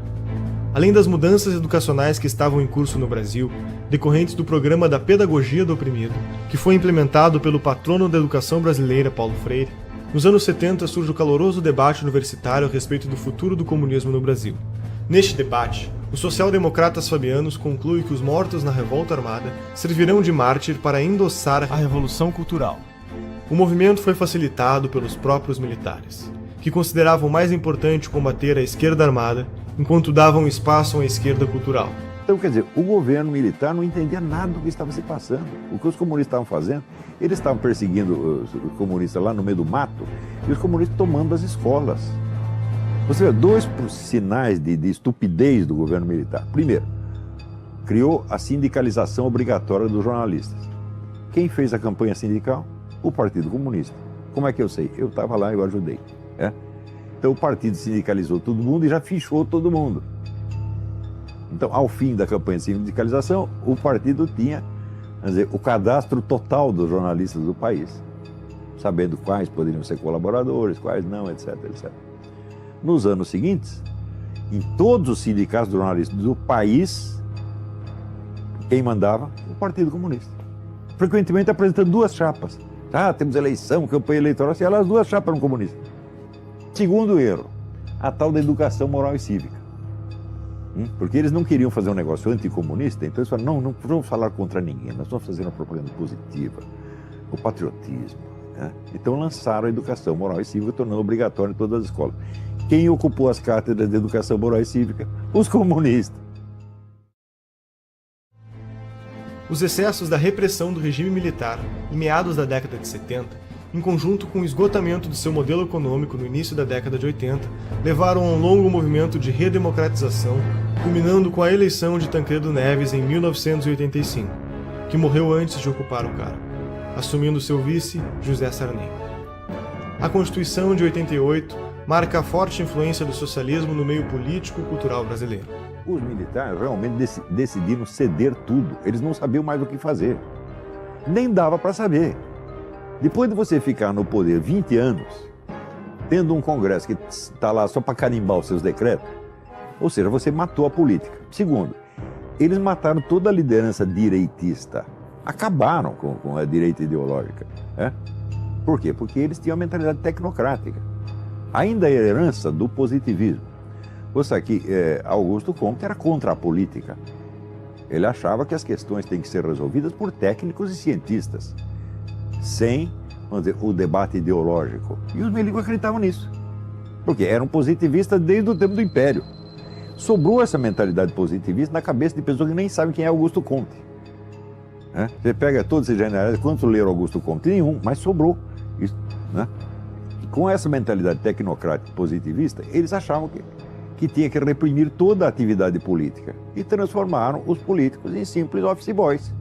Além das mudanças educacionais que estavam em curso no Brasil, decorrentes do programa da Pedagogia do Oprimido, que foi implementado pelo patrono da educação brasileira, Paulo Freire, nos anos 70 surge o caloroso debate universitário a respeito do futuro do comunismo no Brasil. Neste debate, os social-democratas fabianos concluem que os mortos na revolta armada servirão de mártir para endossar a Revolução Cultural. O movimento foi facilitado pelos próprios militares, que consideravam mais importante combater a esquerda armada, enquanto davam espaço à esquerda cultural. Então, quer dizer, o governo militar não entendia nada do que estava se passando. O que os comunistas estavam fazendo, eles estavam perseguindo os comunistas lá no meio do mato e os comunistas tomando as escolas. Você vê, dois sinais de estupidez do governo militar. Primeiro, criou a sindicalização obrigatória dos jornalistas. Quem fez a campanha sindical? O Partido Comunista. Como é que eu sei? Eu estava lá e eu ajudei. Então o partido sindicalizou todo mundo e já fichou todo mundo. Então, ao fim da campanha de sindicalização, o partido tinha, quer dizer, o cadastro total dos jornalistas do país, sabendo quais poderiam ser colaboradores, quais não, etc, etc. Nos anos seguintes, em todos os sindicatos de jornalistas do país, quem mandava? O Partido Comunista. Frequentemente apresentando duas chapas. Temos eleição, campanha eleitoral, e as duas chapas eram comunistas. Segundo erro, a tal da educação moral e cívica. Porque eles não queriam fazer um negócio anticomunista, então eles falaram, não vamos falar contra ninguém, nós vamos fazer uma propaganda positiva, o patriotismo. Então lançaram a educação moral e cívica, tornando obrigatória em todas as escolas. Quem ocupou as cátedras de educação moral e cívica? Os comunistas. Os excessos da repressão do regime militar, em meados da década de 70, em conjunto com o esgotamento do seu modelo econômico no início da década de 80, levaram a um longo movimento de redemocratização, culminando com a eleição de Tancredo Neves em 1985, que morreu antes de ocupar o cargo, assumindo seu vice, José Sarney. A Constituição de 88 marca a forte influência do socialismo no meio político e cultural brasileiro. Os militares realmente decidiram ceder tudo, eles não sabiam mais o que fazer. Nem dava para saber. Depois de você ficar no poder 20 anos, tendo um Congresso que está lá só para carimbar os seus decretos, ou seja, você matou a política. Segundo, eles mataram toda a liderança direitista, acabaram com a direita ideológica. Por quê? Porque eles tinham a mentalidade tecnocrática, ainda a herança do positivismo. Você sabe que Augusto Comte era contra a política. Ele achava que as questões têm que ser resolvidas por técnicos e cientistas, sem, vamos dizer, o debate ideológico. E os milicos acreditavam nisso, porque eram positivistas desde o tempo do Império. Sobrou essa mentalidade positivista na cabeça de pessoas que nem sabem quem é Augusto Comte. Você pega todos esses generais, quantos leram Augusto Comte? Nenhum, mas sobrou. Isso, E com essa mentalidade tecnocrática positivista, eles achavam que tinha que reprimir toda a atividade política e transformaram os políticos em simples office boys.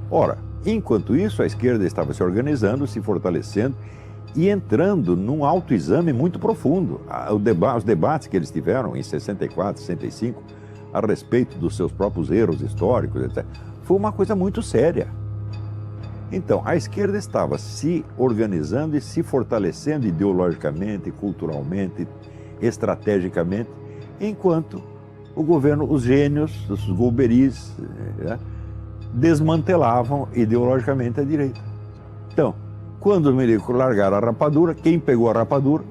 Ora, Enquanto isso, a esquerda estava se organizando, se fortalecendo e entrando num autoexame muito profundo. Os debates que eles tiveram em 64, 65, a respeito dos seus próprios erros históricos, etc., foi uma coisa muito séria. Então, a esquerda estava se organizando e se fortalecendo ideologicamente, culturalmente, estrategicamente, enquanto o governo, os gênios, os golberis, desmantelavam ideologicamente a direita. Então, quando os milicos largaram a rapadura, quem pegou a rapadura?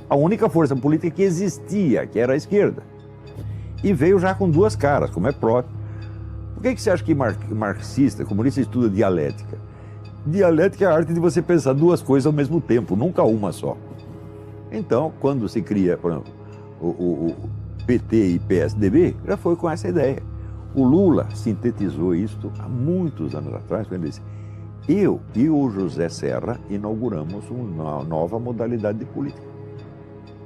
A única força política que existia, que era a esquerda. E veio já com duas caras, como é próprio. Por que você acha que marxista, comunista, estuda dialética? Dialética é a arte de você pensar duas coisas ao mesmo tempo, nunca uma só. Então, quando se cria, por exemplo, o PT e PSDB, já foi com essa ideia. O Lula sintetizou isto há muitos anos atrás, quando ele disse: eu e o José Serra inauguramos uma nova modalidade de política.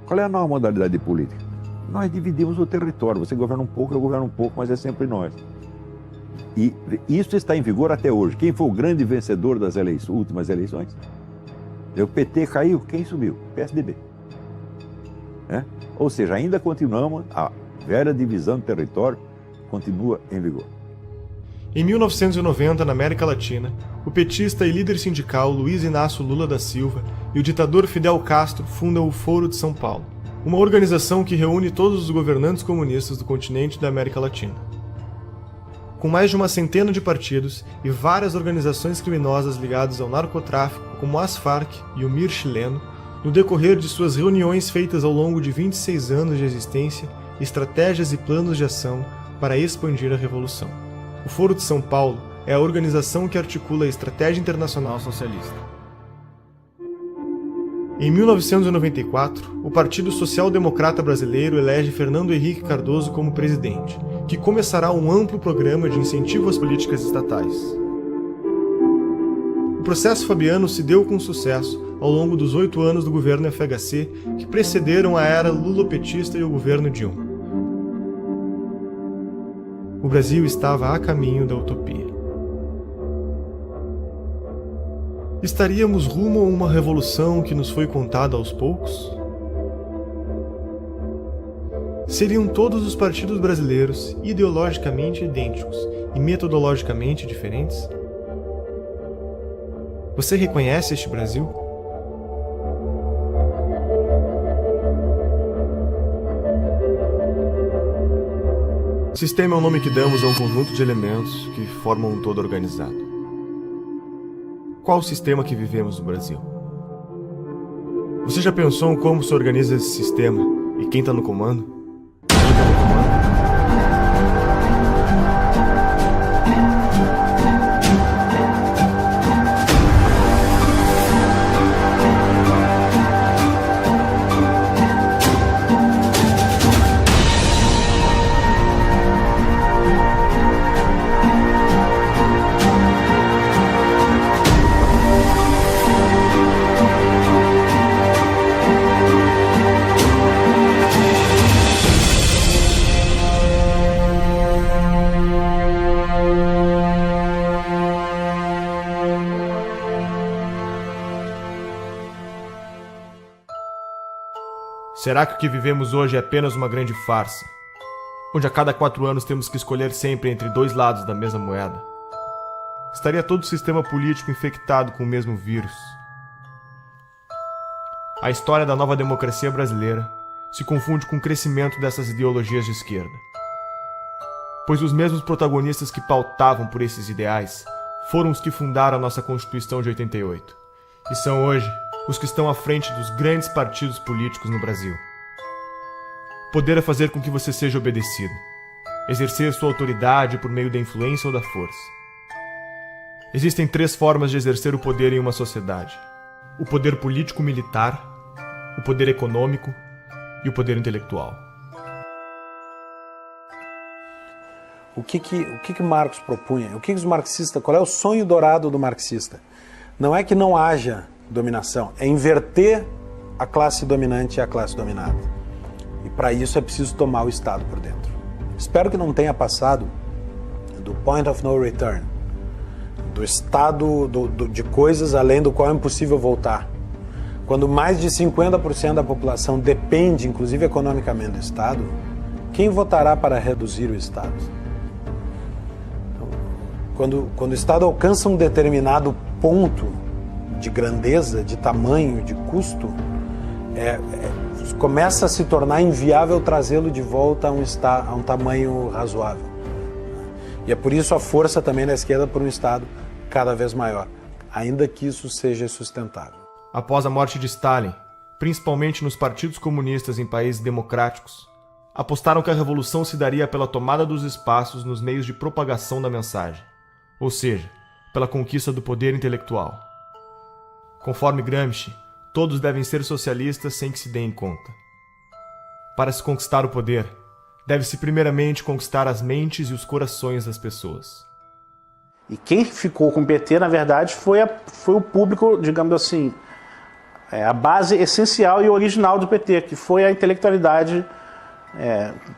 Qual é a nova modalidade de política? Nós dividimos o território, você governa um pouco, eu governo um pouco, mas é sempre nós. E isso está em vigor até hoje. Quem foi o grande vencedor das últimas eleições? O PT caiu, quem subiu? PSDB. Ou seja, ainda continuamos, a velha divisão do território continua em vigor. Em 1990, na América Latina, o petista e líder sindical Luiz Inácio Lula da Silva e o ditador Fidel Castro fundam o Foro de São Paulo, uma organização que reúne todos os governantes comunistas do continente da América Latina. Com mais de uma centena de partidos e várias organizações criminosas ligadas ao narcotráfico, como as Farc e o MIR chileno, no decorrer de suas reuniões feitas ao longo de 26 anos de existência, estratégias e planos de ação para expandir a revolução. O Foro de São Paulo é a organização que articula a estratégia internacional socialista. Em 1994, o Partido Social Democrata Brasileiro elege Fernando Henrique Cardoso como presidente, que começará um amplo programa de incentivo às políticas estatais. O processo fabiano se deu com sucesso ao longo dos 8 anos do governo FHC que precederam a era lulopetista e o governo Dilma. O Brasil estava a caminho da utopia. Estaríamos rumo a uma revolução que nos foi contada aos poucos? Seriam todos os partidos brasileiros ideologicamente idênticos e metodologicamente diferentes? Você reconhece este Brasil? O sistema é o nome que damos a um conjunto de elementos que formam um todo organizado. Qual o sistema que vivemos no Brasil? Você já pensou em como se organiza esse sistema e quem está no comando? Será que o que vivemos hoje é apenas uma grande farsa, onde a cada 4 anos temos que escolher sempre entre 2 lados da mesma moeda? Estaria todo o sistema político infectado com o mesmo vírus? A história da nova democracia brasileira se confunde com o crescimento dessas ideologias de esquerda. Pois os mesmos protagonistas que pautavam por esses ideais foram os que fundaram a nossa Constituição de 88, e são hoje os que estão à frente dos grandes partidos políticos no Brasil. Poder é fazer com que você seja obedecido, exercer sua autoridade por meio da influência ou da força. Existem 3 formas de exercer o poder em uma sociedade: o poder político-militar, o poder econômico e o poder intelectual. O que Marx propunha? O que os marxistas? Qual é o sonho dourado do marxista? Não é que não haja dominação, é inverter a classe dominante e a classe dominada. E para isso é preciso tomar o Estado por dentro. Espero que não tenha passado do point of no return, do estado de coisas além do qual é impossível voltar. Quando mais de 50% da população depende, inclusive economicamente, do Estado, quem votará para reduzir o Estado? Quando o Estado alcança um determinado ponto de grandeza, de tamanho, de custo, começa a se tornar inviável trazê-lo de volta a um tamanho razoável. E é por isso a força também da esquerda por um Estado cada vez maior, ainda que isso seja sustentável. Após a morte de Stalin, principalmente nos partidos comunistas em países democráticos, apostaram que a revolução se daria pela tomada dos espaços nos meios de propagação da mensagem, ou seja, pela conquista do poder intelectual. Conforme Gramsci, todos devem ser socialistas sem que se deem conta. Para se conquistar o poder, deve-se primeiramente conquistar as mentes e os corações das pessoas. E quem ficou com o PT, na verdade, foi o público, digamos assim, a base essencial e original do PT, que foi a intelectualidade,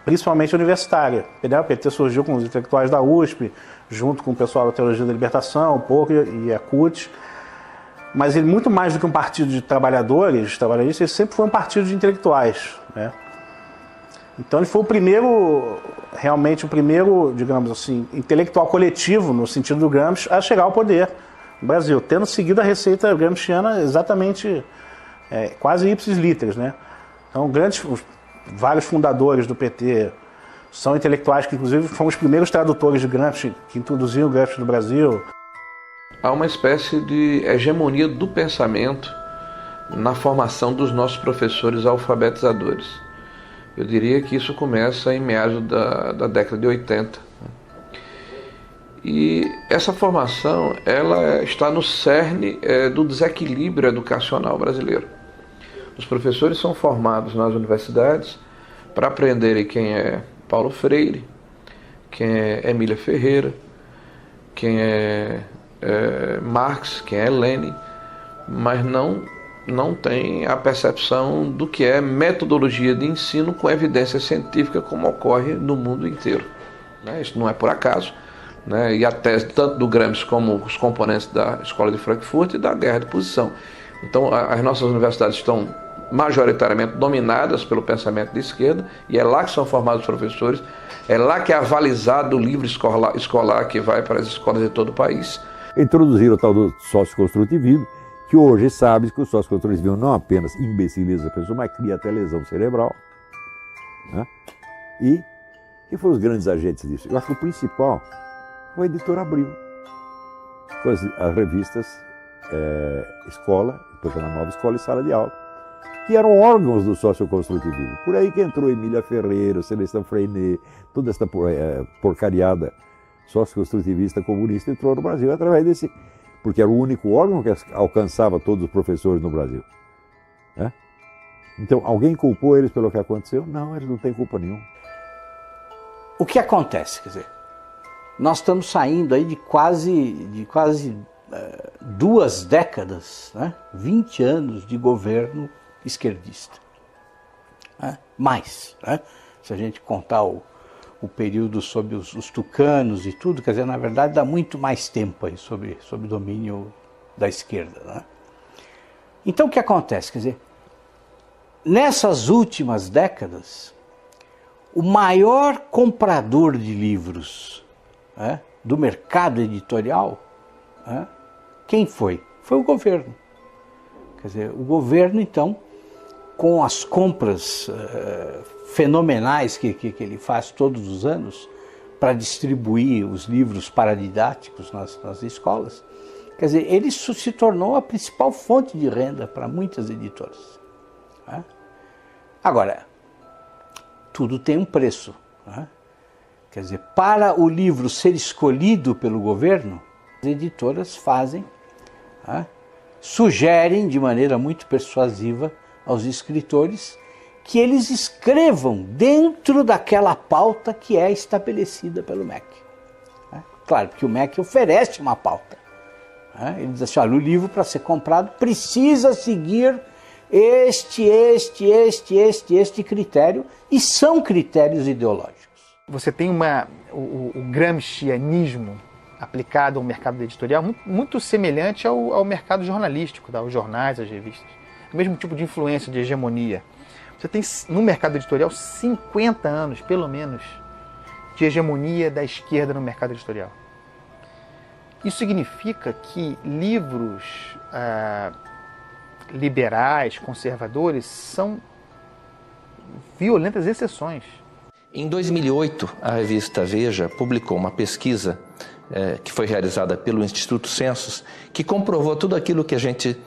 principalmente universitária. O PT surgiu com os intelectuais da USP, junto com o pessoal da Teologia da Libertação, o POC e a CUT. Mas ele, muito mais do que um partido de trabalhadores, ele sempre foi um partido de intelectuais, né? Então ele foi realmente o primeiro, digamos assim, intelectual coletivo, no sentido do Gramsci, a chegar ao poder no Brasil, tendo seguido a receita gramsciana exatamente, quase ipsis literis, né? Então vários fundadores do PT são intelectuais que, inclusive, foram os primeiros tradutores de Gramsci, que introduziram o Gramsci no Brasil. Há uma espécie de hegemonia do pensamento na formação dos nossos professores alfabetizadores. Eu diria que isso começa em meados da década de 80. E essa formação ela está no cerne do desequilíbrio educacional brasileiro. Os professores são formados nas universidades para aprenderem quem é Paulo Freire, quem é Emília Ferreira, quem é Marx, quem é Lenin, mas não tem a percepção do que é metodologia de ensino com evidência científica, como ocorre no mundo inteiro, né? Isso não é por acaso, né? E a tese tanto do Gramsci como os componentes da Escola de Frankfurt e da Guerra de Posição. Então as nossas universidades estão majoritariamente dominadas pelo pensamento de esquerda, e é lá que são formados os professores, é lá que é avalizado o livro escolar que vai para as escolas de todo o país. Introduziram o tal do socioconstrutivismo, que hoje sabe que o socioconstrutivismo não apenas imbeciliza a pessoa, mas cria até lesão cerebral, né? E quem foram os grandes agentes disso? Eu acho que o principal foi a editora Abril, com as revistas Escola, depois a Nova Escola e Sala de Aula, que eram órgãos do socioconstrutivismo. Por aí que entrou Emília Ferreira, Celestino Freinet, toda essa porcariada socioconstrutivista comunista entrou no Brasil através desse, porque era o único órgão que alcançava todos os professores no Brasil, né? Então, alguém culpou eles pelo que aconteceu? Não, eles não têm culpa nenhuma. O que acontece? Quer dizer, nós estamos saindo aí de quase 2 décadas, né? 20 anos de governo esquerdista, né? Mais, né? Se a gente contar o período sob os tucanos e tudo, quer dizer, na verdade dá muito mais tempo aí sobre domínio da esquerda, né? Então o que acontece? Quer dizer, nessas últimas décadas, o maior comprador de livros, né, do mercado editorial, né, quem foi? Foi o governo. Quer dizer, o governo, então, com as compras fenomenais que ele faz todos os anos para distribuir os livros paradidáticos nas escolas, quer dizer, ele se tornou a principal fonte de renda para muitas editoras, né? Agora, tudo tem um preço, né? Quer dizer, para o livro ser escolhido pelo governo, as editoras fazem, né, sugerem de maneira muito persuasiva aos escritores que eles escrevam dentro daquela pauta que é estabelecida pelo MEC. Claro que o MEC oferece uma pauta. Ele diz assim, olha, o livro para ser comprado precisa seguir este critério, e são critérios ideológicos. Você tem o gramscianismo aplicado ao mercado editorial muito semelhante ao mercado jornalístico, os jornais, as revistas. O mesmo tipo de influência, de hegemonia. Você tem no mercado editorial 50 anos, pelo menos, de hegemonia da esquerda no mercado editorial. Isso significa que livros liberais, conservadores, são violentas exceções. Em 2008, a revista Veja publicou uma pesquisa que foi realizada pelo Instituto Census, que comprovou tudo aquilo que a gente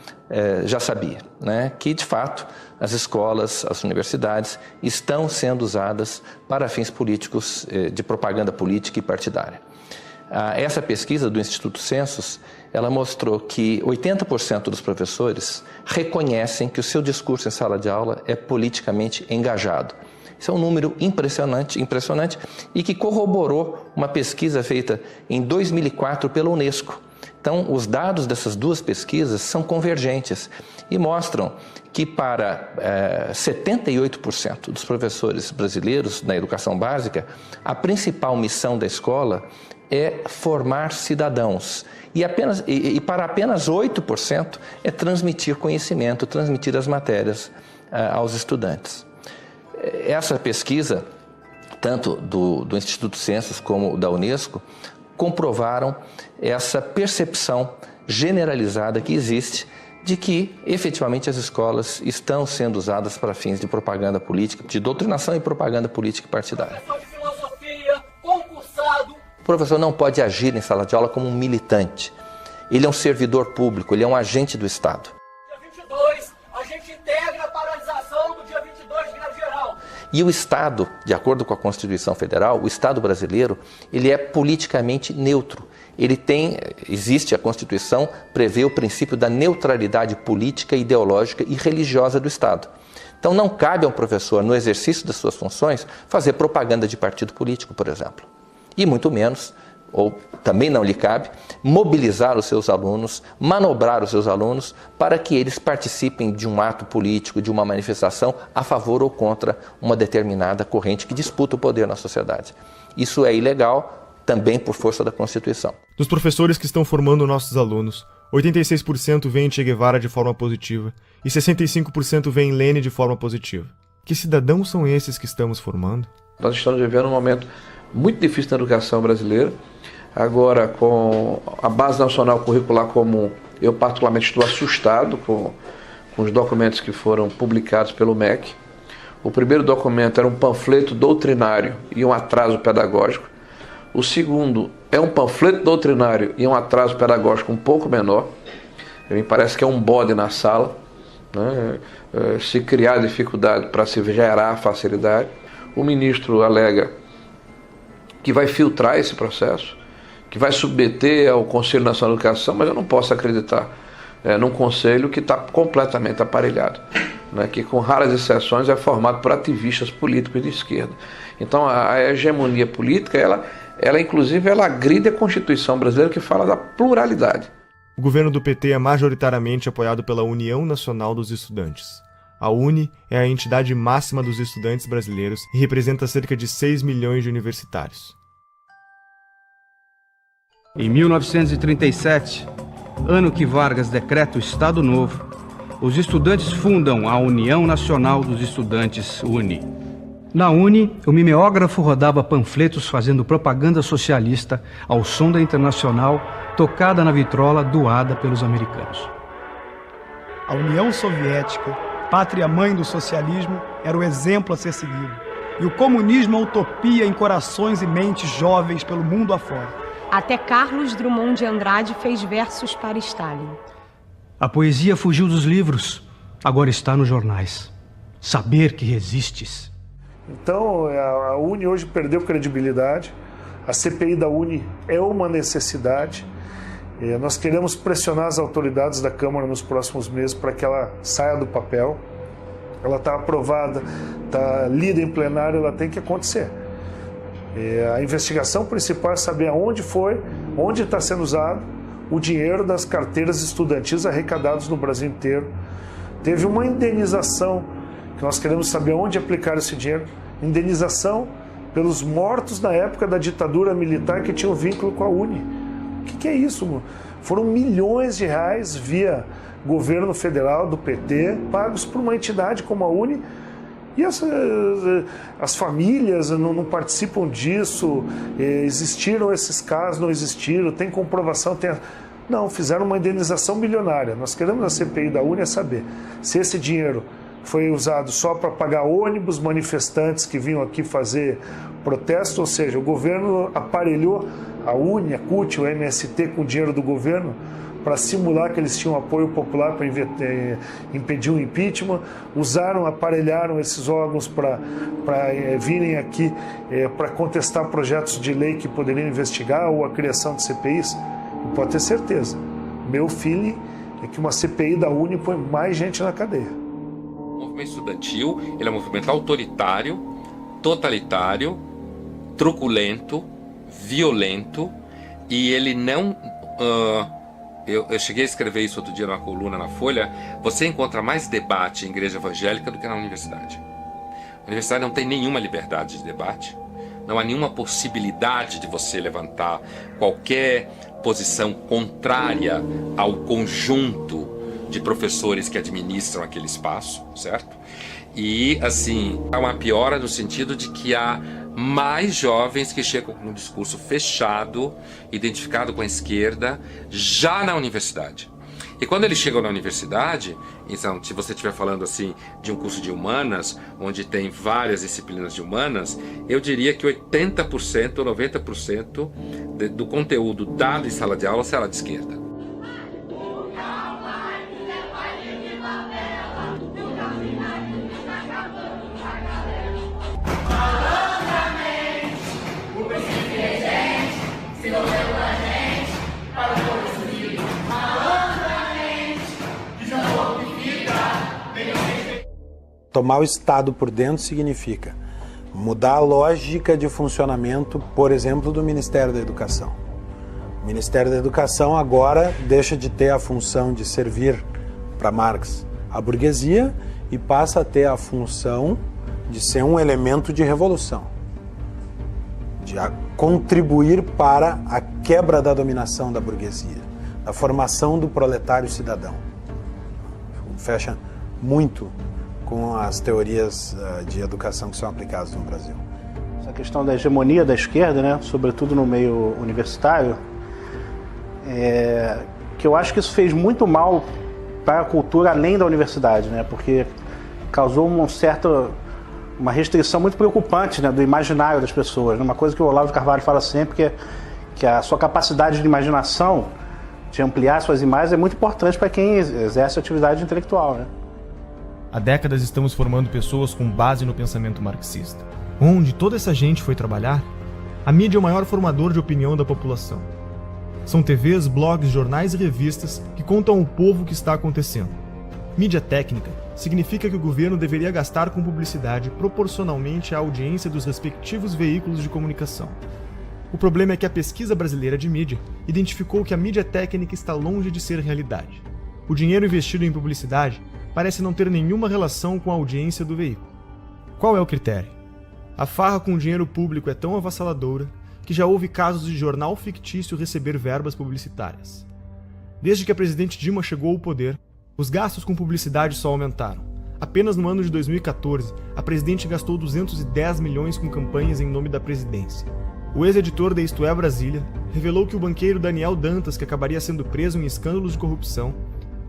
já sabia, né? Que, de fato, as escolas, as universidades estão sendo usadas para fins políticos, de propaganda política e partidária. Essa pesquisa do Instituto Census, ela mostrou que 80% dos professores reconhecem que o seu discurso em sala de aula é politicamente engajado. Isso é um número impressionante e que corroborou uma pesquisa feita em 2004 pela Unesco. Então, os dados dessas duas pesquisas são convergentes e mostram que para 78% dos professores brasileiros na educação básica, a principal missão da escola é formar cidadãos. E para apenas 8% é transmitir conhecimento, transmitir as matérias aos estudantes. Essa pesquisa, tanto do Instituto Census como da Unesco, comprovaram essa percepção generalizada que existe de que, efetivamente, as escolas estão sendo usadas para fins de propaganda política, de doutrinação e propaganda política partidária. O professor não pode agir em sala de aula como um militante. Ele é um servidor público, ele é um agente do Estado. Dia 22, a gente integra a paralisação do dia 22 de greve geral. E o Estado, de acordo com a Constituição Federal, o Estado brasileiro, ele é politicamente neutro. A Constituição prevê o princípio da neutralidade política, ideológica e religiosa do Estado. Então não cabe ao professor, no exercício das suas funções, fazer propaganda de partido político, por exemplo. E muito menos, ou também não lhe cabe, mobilizar os seus alunos, manobrar os seus alunos para que eles participem de um ato político, de uma manifestação a favor ou contra uma determinada corrente que disputa o poder na sociedade. Isso é ilegal, também por força da Constituição. Dos professores que estão formando nossos alunos, 86% veem Che Guevara de forma positiva e 65% veem Lênin de forma positiva. Que cidadãos são esses que estamos formando? Nós estamos vivendo um momento muito difícil na educação brasileira. Agora, com a Base Nacional Curricular Comum, eu particularmente estou assustado com os documentos que foram publicados pelo MEC. O primeiro documento era um panfleto doutrinário e um atraso pedagógico. O segundo é um panfleto doutrinário e um atraso pedagógico um pouco menor. Me parece que é um bode na sala, né? Se criar dificuldade para se gerar facilidade. O ministro alega que vai filtrar esse processo, que vai submeter ao Conselho Nacional de Educação, mas eu não posso acreditar num conselho que está completamente aparelhado, né, que com raras exceções é formado por ativistas políticos de esquerda. Então a hegemonia política, ela inclusive agride a Constituição brasileira, que fala da pluralidade. O governo do PT é majoritariamente apoiado pela União Nacional dos Estudantes. A UNE é a entidade máxima dos estudantes brasileiros e representa cerca de 6 milhões de universitários. Em 1937, ano que Vargas decreta o Estado Novo, os estudantes fundam a União Nacional dos Estudantes, UNE. Na UNE, o mimeógrafo rodava panfletos fazendo propaganda socialista ao som da Internacional, tocada na vitrola doada pelos americanos. A União Soviética, pátria-mãe do socialismo, era o exemplo a ser seguido. E o comunismo a utopia em corações e mentes jovens pelo mundo afora. Até Carlos Drummond de Andrade fez versos para Stalin. A poesia fugiu dos livros, agora está nos jornais. Saber que resistes. Então, a UNE hoje perdeu credibilidade. A CPI da UNE é uma necessidade. Nós queremos pressionar as autoridades da Câmara nos próximos meses para que ela saia do papel. Ela está aprovada, está lida em plenário, ela tem que acontecer. A investigação principal é saber aonde foi, onde está sendo usado o dinheiro das carteiras estudantis arrecadados no Brasil inteiro. Teve uma indenização, que nós queremos saber onde aplicar esse dinheiro. Indenização pelos mortos na época da ditadura militar que tinham vínculo com a UNE. O que é isso, mano? Foram milhões de reais via governo federal do PT, pagos por uma entidade como a UNE, e as famílias não participam disso, existiram esses casos, não existiram, tem comprovação, Não, fizeram uma indenização milionária. Nós queremos na CPI da UNE saber se esse dinheiro foi usado só para pagar ônibus, manifestantes que vinham aqui fazer protesto, ou seja, o governo aparelhou a UNE, a CUT, o MST com o dinheiro do governo para simular que eles tinham apoio popular para impedir o impeachment, aparelharam esses órgãos para virem aqui para contestar projetos de lei que poderiam investigar ou a criação de CPIs. E pode ter certeza, meu feeling é que uma CPI da UNE põe mais gente na cadeia. O movimento estudantil ele é um movimento autoritário, totalitário, truculento, violento, e ele não... Eu cheguei a escrever isso outro dia numa coluna na Folha. Você encontra mais debate em igreja evangélica do que na universidade. A universidade não tem nenhuma liberdade de debate. Não há nenhuma possibilidade de você levantar qualquer posição contrária ao conjunto de professores que administram aquele espaço, certo? E, assim, há uma piora no sentido de que há mais jovens que chegam com um discurso fechado, identificado com a esquerda, já na universidade. E quando eles chegam na universidade, então, se você estiver falando assim de um curso de humanas, onde tem várias disciplinas de humanas, eu diria que 80% ou 90% do conteúdo dado em sala de aula será de esquerda. Tomar o Estado por dentro significa mudar a lógica de funcionamento, por exemplo, do Ministério da Educação. O Ministério da Educação agora deixa de ter a função de servir para Marx a burguesia e passa a ter a função de ser um elemento de revolução, de contribuir para a quebra da dominação da burguesia, da formação do proletário cidadão. Fecha muito com as teorias de educação que são aplicadas no Brasil. Essa questão da hegemonia da esquerda, né, sobretudo no meio universitário, que eu acho que isso fez muito mal para a cultura além da universidade, né, porque causou uma restrição muito preocupante, né, do imaginário das pessoas. Uma coisa que o Olavo de Carvalho fala sempre, que a sua capacidade de imaginação, de ampliar suas imagens, é muito importante para quem exerce atividade intelectual, né? Há décadas estamos formando pessoas com base no pensamento marxista. Onde toda essa gente foi trabalhar? A mídia é o maior formador de opinião da população. São TVs, blogs, jornais e revistas que contam ao povo o que está acontecendo. Mídia técnica significa que o governo deveria gastar com publicidade proporcionalmente à audiência dos respectivos veículos de comunicação. O problema é que a pesquisa brasileira de mídia identificou que a mídia técnica está longe de ser realidade. O dinheiro investido em publicidade parece não ter nenhuma relação com a audiência do veículo. Qual é o critério? A farra com o dinheiro público é tão avassaladora que já houve casos de jornal fictício receber verbas publicitárias. Desde que a presidente Dilma chegou ao poder, os gastos com publicidade só aumentaram. Apenas no ano de 2014, a presidente gastou 210 milhões com campanhas em nome da presidência. O ex-editor da Isto É Brasília revelou que o banqueiro Daniel Dantas, que acabaria sendo preso em escândalos de corrupção,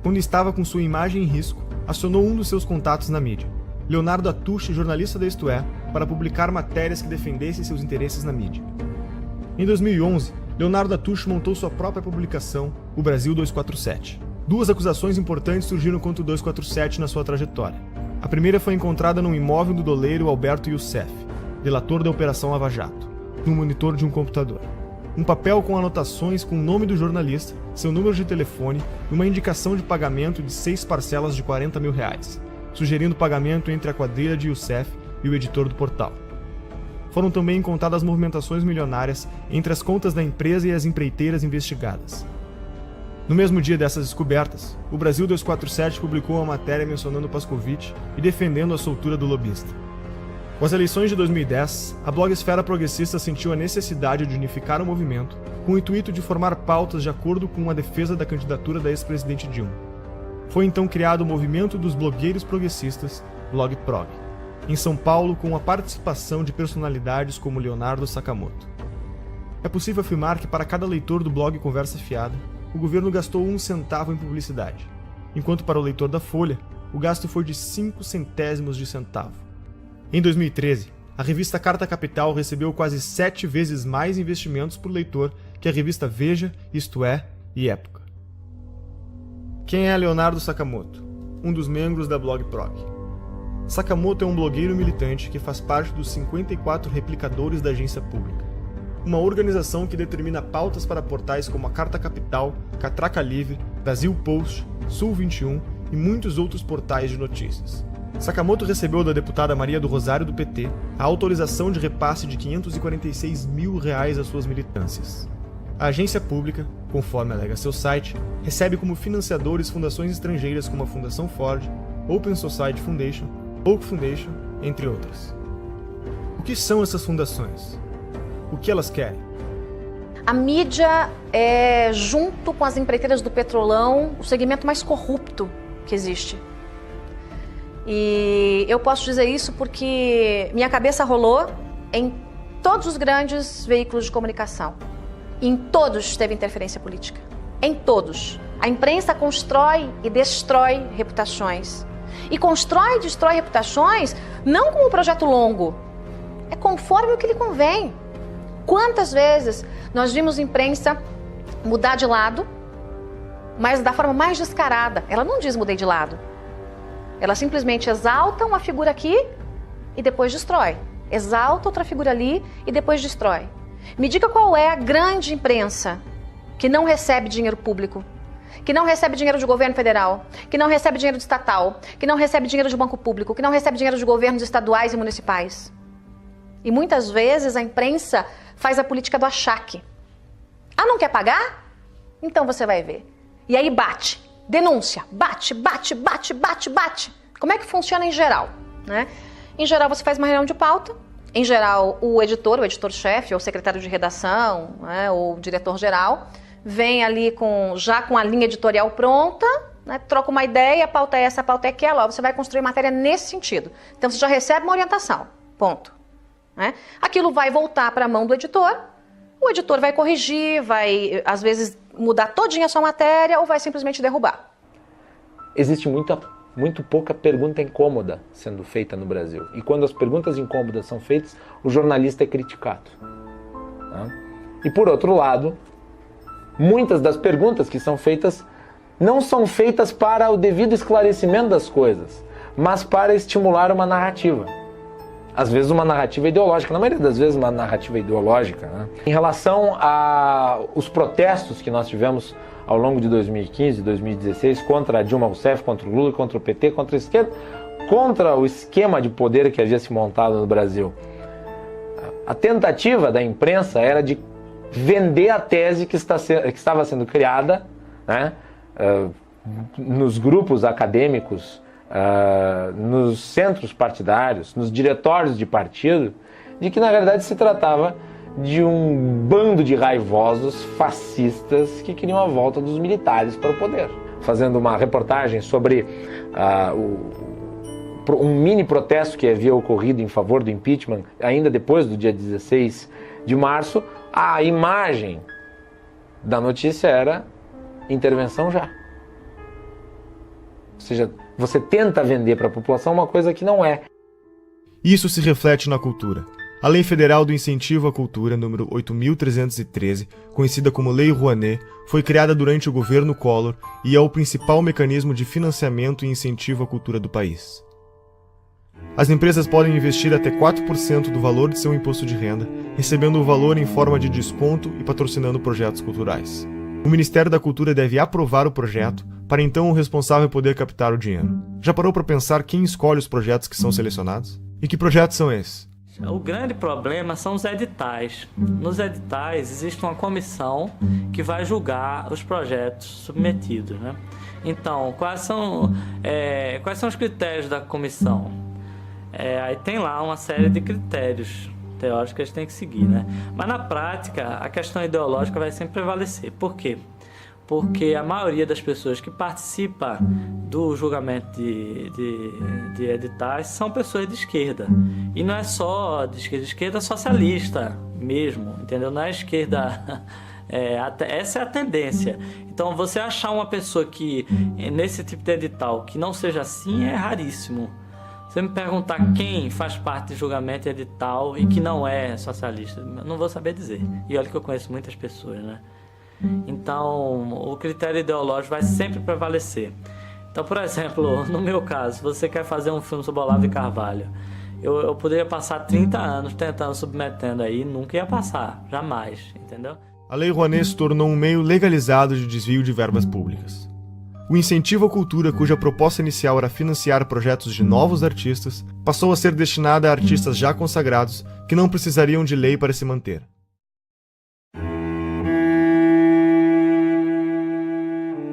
quando estava com sua imagem em risco, acionou um dos seus contatos na mídia, Leonardo Atushi, jornalista da Isto É, para publicar matérias que defendessem seus interesses na mídia. Em 2011, Leonardo Atushi montou sua própria publicação, o Brasil 247. Duas acusações importantes surgiram contra o 247 na sua trajetória. A primeira foi encontrada num imóvel do doleiro Alberto Youssef, delator da Operação Lava Jato, no monitor de um computador. Um papel com anotações com o nome do jornalista, seu número de telefone e uma indicação de pagamento de 6 parcelas de R$40 mil, sugerindo pagamento entre a quadrilha de Youssef e o editor do portal. Foram também encontradas movimentações milionárias entre as contas da empresa e as empreiteiras investigadas. No mesmo dia dessas descobertas, o Brasil 247 publicou uma matéria mencionando Pascovitch e defendendo a soltura do lobista. Com as eleições de 2010, a blogosfera progressista sentiu a necessidade de unificar o movimento com o intuito de formar pautas de acordo com a defesa da candidatura da ex-presidente Dilma. Foi então criado o movimento dos blogueiros progressistas, BlogProg, em São Paulo, com a participação de personalidades como Leonardo Sakamoto. É possível afirmar que para cada leitor do blog Conversa Fiada, o governo gastou 1 centavo em publicidade, enquanto para o leitor da Folha, o gasto foi de 5 centésimos de centavo. Em 2013, a revista Carta Capital recebeu quase 7 vezes mais investimentos por leitor que a revista Veja, Isto É e Época. Quem é Leonardo Sakamoto? Um dos membros da BlogProg. Sakamoto é um blogueiro militante que faz parte dos 54 replicadores da Agência Pública, uma organização que determina pautas para portais como a Carta Capital, Catraca Livre, Brasil Post, Sul 21 e muitos outros portais de notícias. Sakamoto recebeu da deputada Maria do Rosário do PT a autorização de repasse de R$546 mil às suas militâncias. A agência pública, conforme alega seu site, recebe como financiadores fundações estrangeiras como a Fundação Ford, Open Society Foundation, Oak Foundation, entre outras. O que são essas fundações? O que elas querem? A mídia é, junto com as empreiteiras do petrolão, o segmento mais corrupto que existe. E eu posso dizer isso porque minha cabeça rolou em todos os grandes veículos de comunicação. Em todos teve interferência política. Em todos. A imprensa constrói e destrói reputações. E constrói e destrói reputações não como um projeto longo. É conforme o que lhe convém. Quantas vezes nós vimos a imprensa mudar de lado, mas da forma mais descarada. Ela não diz mudei de lado. Ela simplesmente exalta uma figura aqui e depois destrói. Exalta outra figura ali e depois destrói. Me diga qual é a grande imprensa que não recebe dinheiro público, que não recebe dinheiro de governo federal, que não recebe dinheiro de estatal, que não recebe dinheiro de banco público, que não recebe dinheiro de governos estaduais e municipais. E muitas vezes a imprensa faz a política do achaque. Ah, não quer pagar? Então você vai ver. E aí bate, denúncia, bate. Como é que funciona em geral, né? Em geral você faz uma reunião de pauta, em geral o editor-chefe, ou secretário de redação, né, ou diretor-geral, vem ali já com a linha editorial pronta, né, troca uma ideia, a pauta é essa, a pauta é aquela, ó, você vai construir matéria nesse sentido. Então você já recebe uma orientação, ponto. Né? Aquilo vai voltar para a mão do editor, o editor vai corrigir, vai às vezes mudar todinha a sua matéria ou vai simplesmente derrubar. Existe muito pouca pergunta incômoda sendo feita no Brasil. E quando as perguntas incômodas são feitas, o jornalista é criticado. Né? E por outro lado, muitas das perguntas que são feitas não são feitas para o devido esclarecimento das coisas, mas para estimular uma narrativa. Às vezes uma narrativa ideológica, na maioria das vezes uma narrativa ideológica. Né? Em relação aos protestos que nós tivemos ao longo de 2015 e 2016 contra a Dilma Rousseff, contra o Lula, contra o PT, contra a esquerda, contra o esquema de poder que havia se montado no Brasil. A tentativa da imprensa era de vender a tese que estava sendo criada, né, nos grupos acadêmicos, nos centros partidários, nos diretórios de partido, de que na verdade se tratava de um bando de raivosos fascistas que queriam a volta dos militares para o poder. Fazendo uma reportagem sobre um mini protesto que havia ocorrido em favor do impeachment, ainda depois do dia 16 de março, a imagem da notícia era intervenção já. Ou seja, você tenta vender para a população uma coisa que não é. Isso se reflete na cultura. A Lei Federal do Incentivo à Cultura, número 8.313, conhecida como Lei Rouanet, foi criada durante o governo Collor e é o principal mecanismo de financiamento e incentivo à cultura do país. As empresas podem investir até 4% do valor de seu imposto de renda, recebendo o valor em forma de desconto e patrocinando projetos culturais. O Ministério da Cultura deve aprovar o projeto, para então o responsável poder captar o dinheiro. Já parou para pensar quem escolhe os projetos que são selecionados? E que projetos são esses? O grande problema são os editais. Nos editais existe uma comissão que vai julgar os projetos submetidos, né? Então, quais são os critérios da comissão? aí tem lá uma série de critérios teóricos que a gente tem que seguir, né? Mas na prática, a questão ideológica vai sempre prevalecer. Por quê? Porque a maioria das pessoas que participa do julgamento de editais são pessoas de esquerda. E não é só de esquerda socialista mesmo, entendeu? Não é esquerda... essa é a tendência. Então, você achar uma pessoa que, nesse tipo de edital, que não seja assim, é raríssimo. Você me perguntar quem faz parte de julgamento edital e que não é socialista, eu não vou saber dizer. E olha que eu conheço muitas pessoas, né? Então, o critério ideológico vai sempre prevalecer. Então, por exemplo, no meu caso, você quer fazer um filme sobre Olavo de Carvalho. Eu poderia passar 30 anos tentando, submetendo aí, nunca ia passar, jamais, entendeu? A Lei Rouanet se tornou um meio legalizado de desvio de verbas públicas. O incentivo à cultura, cuja proposta inicial era financiar projetos de novos artistas, passou a ser destinada a artistas já consagrados que não precisariam de lei para se manter.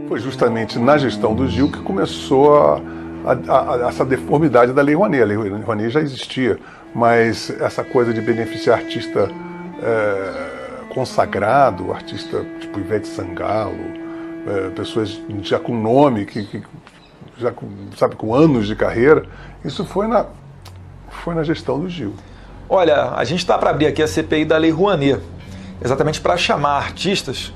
Foi justamente na gestão do Gil que começou essa deformidade da Lei Rouanet. A Lei Rouanet já existia, mas essa coisa de beneficiar artista consagrado, artista tipo Ivete Sangalo, pessoas já com nome, já com anos de carreira, isso foi na gestão do Gil. Olha, a gente está para abrir aqui a CPI da Lei Rouanet, exatamente para chamar artistas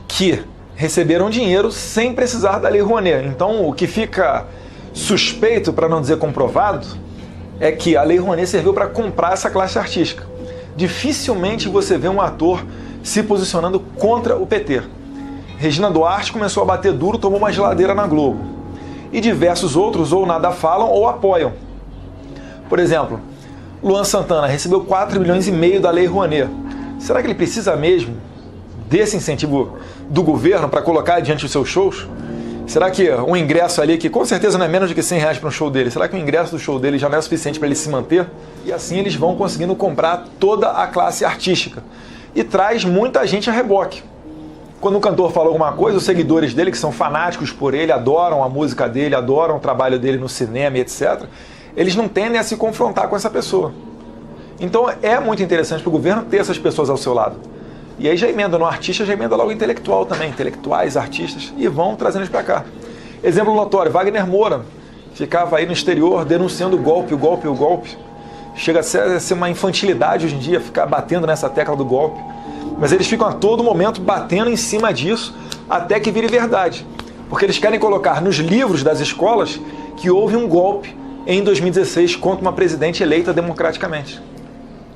que receberam dinheiro sem precisar da Lei Rouanet. Então, o que fica suspeito, para não dizer comprovado, é que a Lei Rouanet serviu para comprar essa classe artística. Dificilmente você vê um ator se posicionando contra o PT. Regina Duarte começou a bater duro, tomou uma geladeira na Globo. E diversos outros ou nada falam ou apoiam. Por exemplo, Luan Santana recebeu 4,5 milhões da Lei Rouanet. Será que ele precisa mesmo desse incentivo do governo para colocar adiante os seus shows? Será que um ingresso ali, que com certeza não é menos de que R$100 para um show dele, será que o ingresso do show dele já não é suficiente para ele se manter? E assim eles vão conseguindo comprar toda a classe artística. E traz muita gente a reboque. Quando o cantor fala alguma coisa, os seguidores dele, que são fanáticos por ele, adoram a música dele, adoram o trabalho dele no cinema e etc., eles não tendem a se confrontar com essa pessoa. Então é muito interessante para o governo ter essas pessoas ao seu lado. E aí já emenda no artista, já emenda logo intelectual também, intelectuais, artistas, e vão trazendo eles para cá. Exemplo notório, Wagner Moura ficava aí no exterior denunciando o golpe. Chega a ser uma infantilidade hoje em dia ficar batendo nessa tecla do golpe. Mas eles ficam a todo momento batendo em cima disso até que vire verdade. Porque eles querem colocar nos livros das escolas que houve um golpe em 2016 contra uma presidente eleita democraticamente.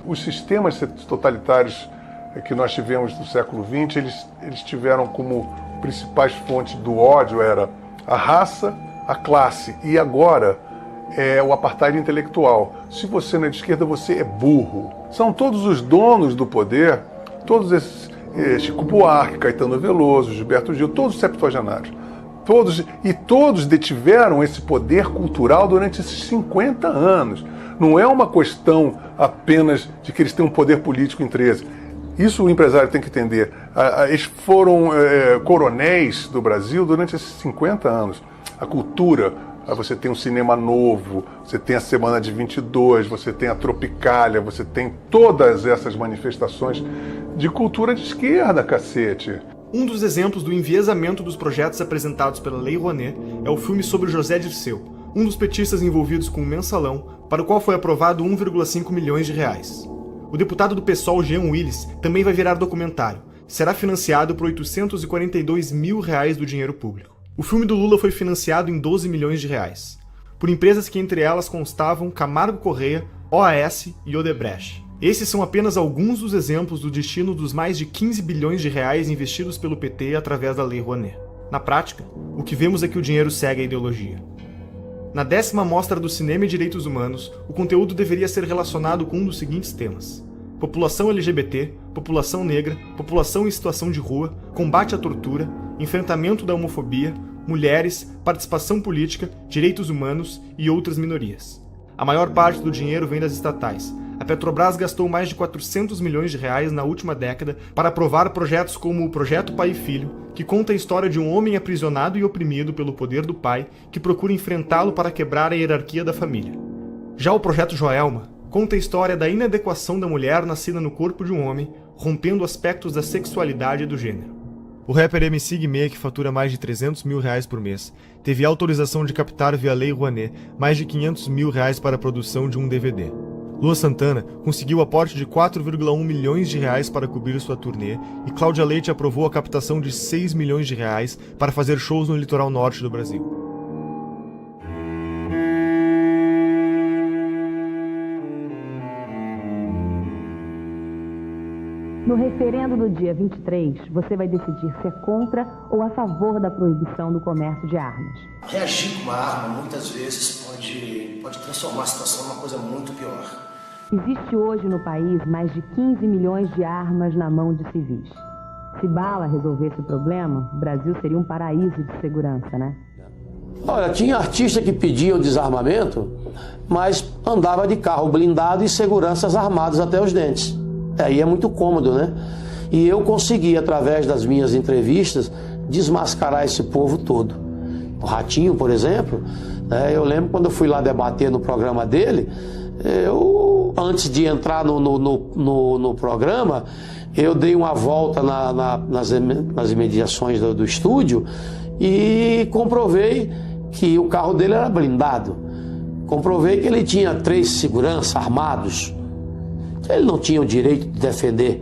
Os sistemas totalitários que nós tivemos no século XX, eles tiveram como principais fontes do ódio era a raça, a classe e agora o apartheid intelectual. Se você não é de esquerda, você é burro. São todos os donos do poder, todos esses, Chico Buarque, Caetano Veloso, Gilberto Gil, todos septuagenários. Todos detiveram esse poder cultural durante esses 50 anos. Não é uma questão apenas de que eles têm um poder político em 13. Isso o empresário tem que entender. Eles foram coronéis do Brasil durante esses 50 anos. A cultura, você tem um cinema novo, você tem a Semana de 22, você tem a Tropicália, você tem todas essas manifestações de cultura de esquerda, cacete. Um dos exemplos do enviesamento dos projetos apresentados pela Lei Rouanet é o filme sobre José Dirceu, um dos petistas envolvidos com o Mensalão, para o qual foi aprovado 1,5 milhões de reais. O deputado do PSOL, Jean Willis, também vai virar documentário. Será financiado por 842 mil reais do dinheiro público. O filme do Lula foi financiado em 12 milhões de reais, por empresas que entre elas constavam Camargo Correia, OAS e Odebrecht. Esses são apenas alguns dos exemplos do destino dos mais de 15 bilhões de reais investidos pelo PT através da Lei Rouanet. Na prática, o que vemos é que o dinheiro segue a ideologia. Na 10ª Mostra do Cinema e Direitos Humanos, o conteúdo deveria ser relacionado com um dos seguintes temas: população LGBT, população negra, população em situação de rua, combate à tortura, enfrentamento da homofobia, mulheres, participação política, direitos humanos e outras minorias. A maior parte do dinheiro vem das estatais. A Petrobras gastou mais de 400 milhões de reais na última década para aprovar projetos como o Projeto Pai e Filho, que conta a história de um homem aprisionado e oprimido pelo poder do pai que procura enfrentá-lo para quebrar a hierarquia da família. Já o Projeto Joelma conta a história da inadequação da mulher nascida no corpo de um homem, rompendo aspectos da sexualidade e do gênero. O rapper MC Guimê, que fatura mais de R$300 mil por mês, teve autorização de captar via Lei Rouanet mais de R$500 mil para a produção de um DVD. Lua Santana conseguiu aporte de R$4,1 milhões para cobrir sua turnê e Cláudia Leite aprovou a captação de R$6 milhões para fazer shows no litoral norte do Brasil. No referendo do dia 23, você vai decidir se é contra ou a favor da proibição do comércio de armas. Reagir com uma arma, muitas vezes, pode transformar a situação numa coisa muito pior. Existe hoje no país mais de 15 milhões de armas na mão de civis. Se bala resolvesse o problema, o Brasil seria um paraíso de segurança, né? Olha, tinha artista que pedia o desarmamento, mas andava de carro blindado e seguranças armados até os dentes. Aí é muito cômodo, né? E eu consegui, através das minhas entrevistas, desmascarar esse povo todo. O Ratinho, por exemplo, eu lembro quando eu fui lá debater no programa dele, antes de entrar no programa, eu dei uma volta nas imediações do estúdio e comprovei que o carro dele era blindado. Comprovei que ele tinha 3 seguranças armados. Ele não tinha o direito de defender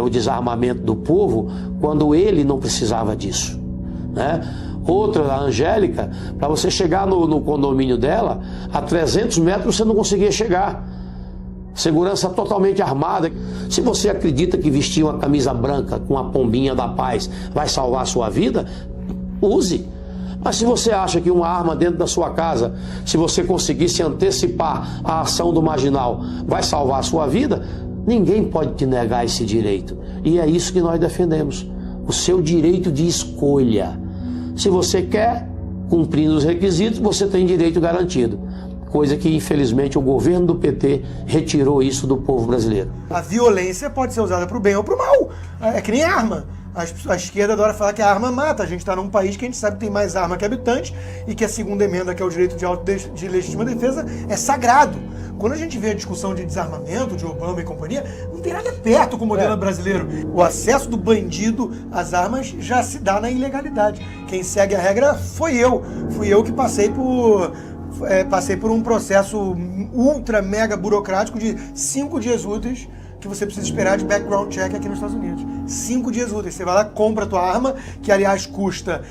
o desarmamento do povo quando ele não precisava disso, né? Outra, a Angélica, para você chegar no condomínio dela, a 300 metros você não conseguia chegar. Segurança totalmente armada. Se você acredita que vestir uma camisa branca com a pombinha da paz vai salvar a sua vida, use. Mas se você acha que uma arma dentro da sua casa, se você conseguir se antecipar à ação do marginal, vai salvar a sua vida, ninguém pode te negar esse direito. E é isso que nós defendemos, o seu direito de escolha. Se você quer, cumprindo os requisitos, você tem direito garantido. Coisa que, infelizmente, o governo do PT retirou isso do povo brasileiro. A violência pode ser usada para o bem ou para o mal. É que nem arma. A esquerda adora falar que a arma mata. A gente está num país que a gente sabe que tem mais arma que habitantes e que a segunda emenda, que é o direito de legítima defesa, é sagrado. Quando a gente vê a discussão de desarmamento, de Obama e companhia, não tem nada perto com o modelo brasileiro. O acesso do bandido às armas já se dá na ilegalidade. Quem segue a regra foi eu. Fui eu que passei por um processo ultra mega burocrático de 5 dias úteis que você precisa esperar de background check aqui nos Estados Unidos. 5 dias úteis. Você vai lá, compra a tua arma, que aliás custa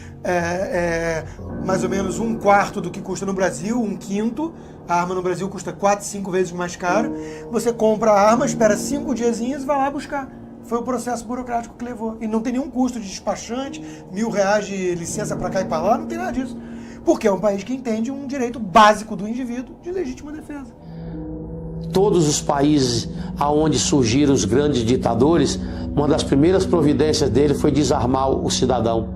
mais ou menos 1/4 do que custa no Brasil, 1/5. A arma no Brasil custa 4, 5 vezes mais caro. Você compra a arma, espera 5 diazinhos e vai lá buscar. Foi o processo burocrático que levou. E não tem nenhum custo de despachante, R$1.000 de licença para cá e para lá, não tem nada disso. Porque é um país que entende um direito básico do indivíduo de legítima defesa. Todos os países aonde surgiram os grandes ditadores, uma das primeiras providências dele foi desarmar o cidadão.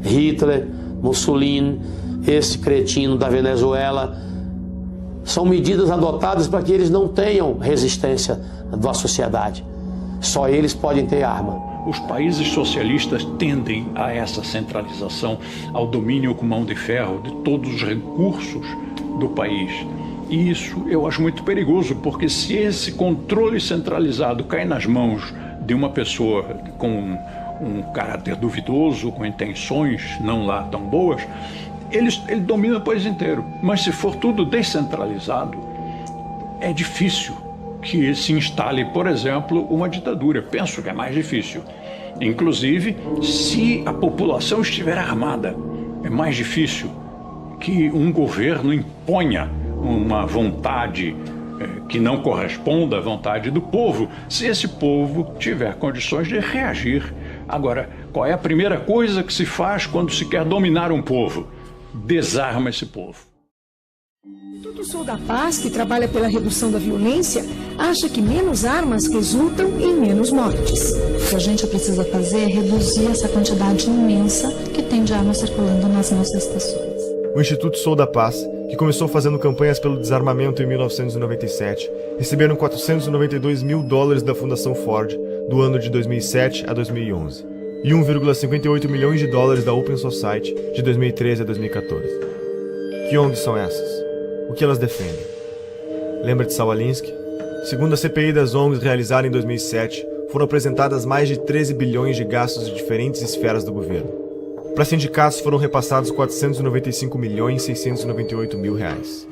Hitler, Mussolini, esse cretino da Venezuela. São medidas adotadas para que eles não tenham resistência da sociedade. Só eles podem ter arma. Os países socialistas tendem a essa centralização, ao domínio com mão de ferro de todos os recursos do país. E isso eu acho muito perigoso, porque se esse controle centralizado cai nas mãos de uma pessoa com um caráter duvidoso, com intenções não lá tão boas, ele domina o país inteiro. Mas se for tudo descentralizado, é difícil que se instale, por exemplo, uma ditadura. Penso que é mais difícil. Inclusive, se a população estiver armada, é mais difícil que um governo imponha uma vontade que não corresponda à vontade do povo, se esse povo tiver condições de reagir. Agora, qual é a primeira coisa que se faz quando se quer dominar um povo? Desarma esse povo. O Instituto Sou da Paz, que trabalha pela redução da violência, acha que menos armas resultam em menos mortes. O que a gente precisa fazer é reduzir essa quantidade imensa que tem de armas circulando nas nossas estações. O Instituto Sou da Paz, que começou fazendo campanhas pelo desarmamento em 1997, receberam $492 mil da Fundação Ford do ano de 2007 a 2011 e $1,58 milhões da Open Society de 2013 a 2014. Que ONGs são essas? o que elas defendem. Lembra de Saul Alinsky? Segundo a CPI das ONGs realizada em 2007, foram apresentadas mais de 13 bilhões de gastos de diferentes esferas do governo. Para sindicatos foram repassados 495.698.000 reais.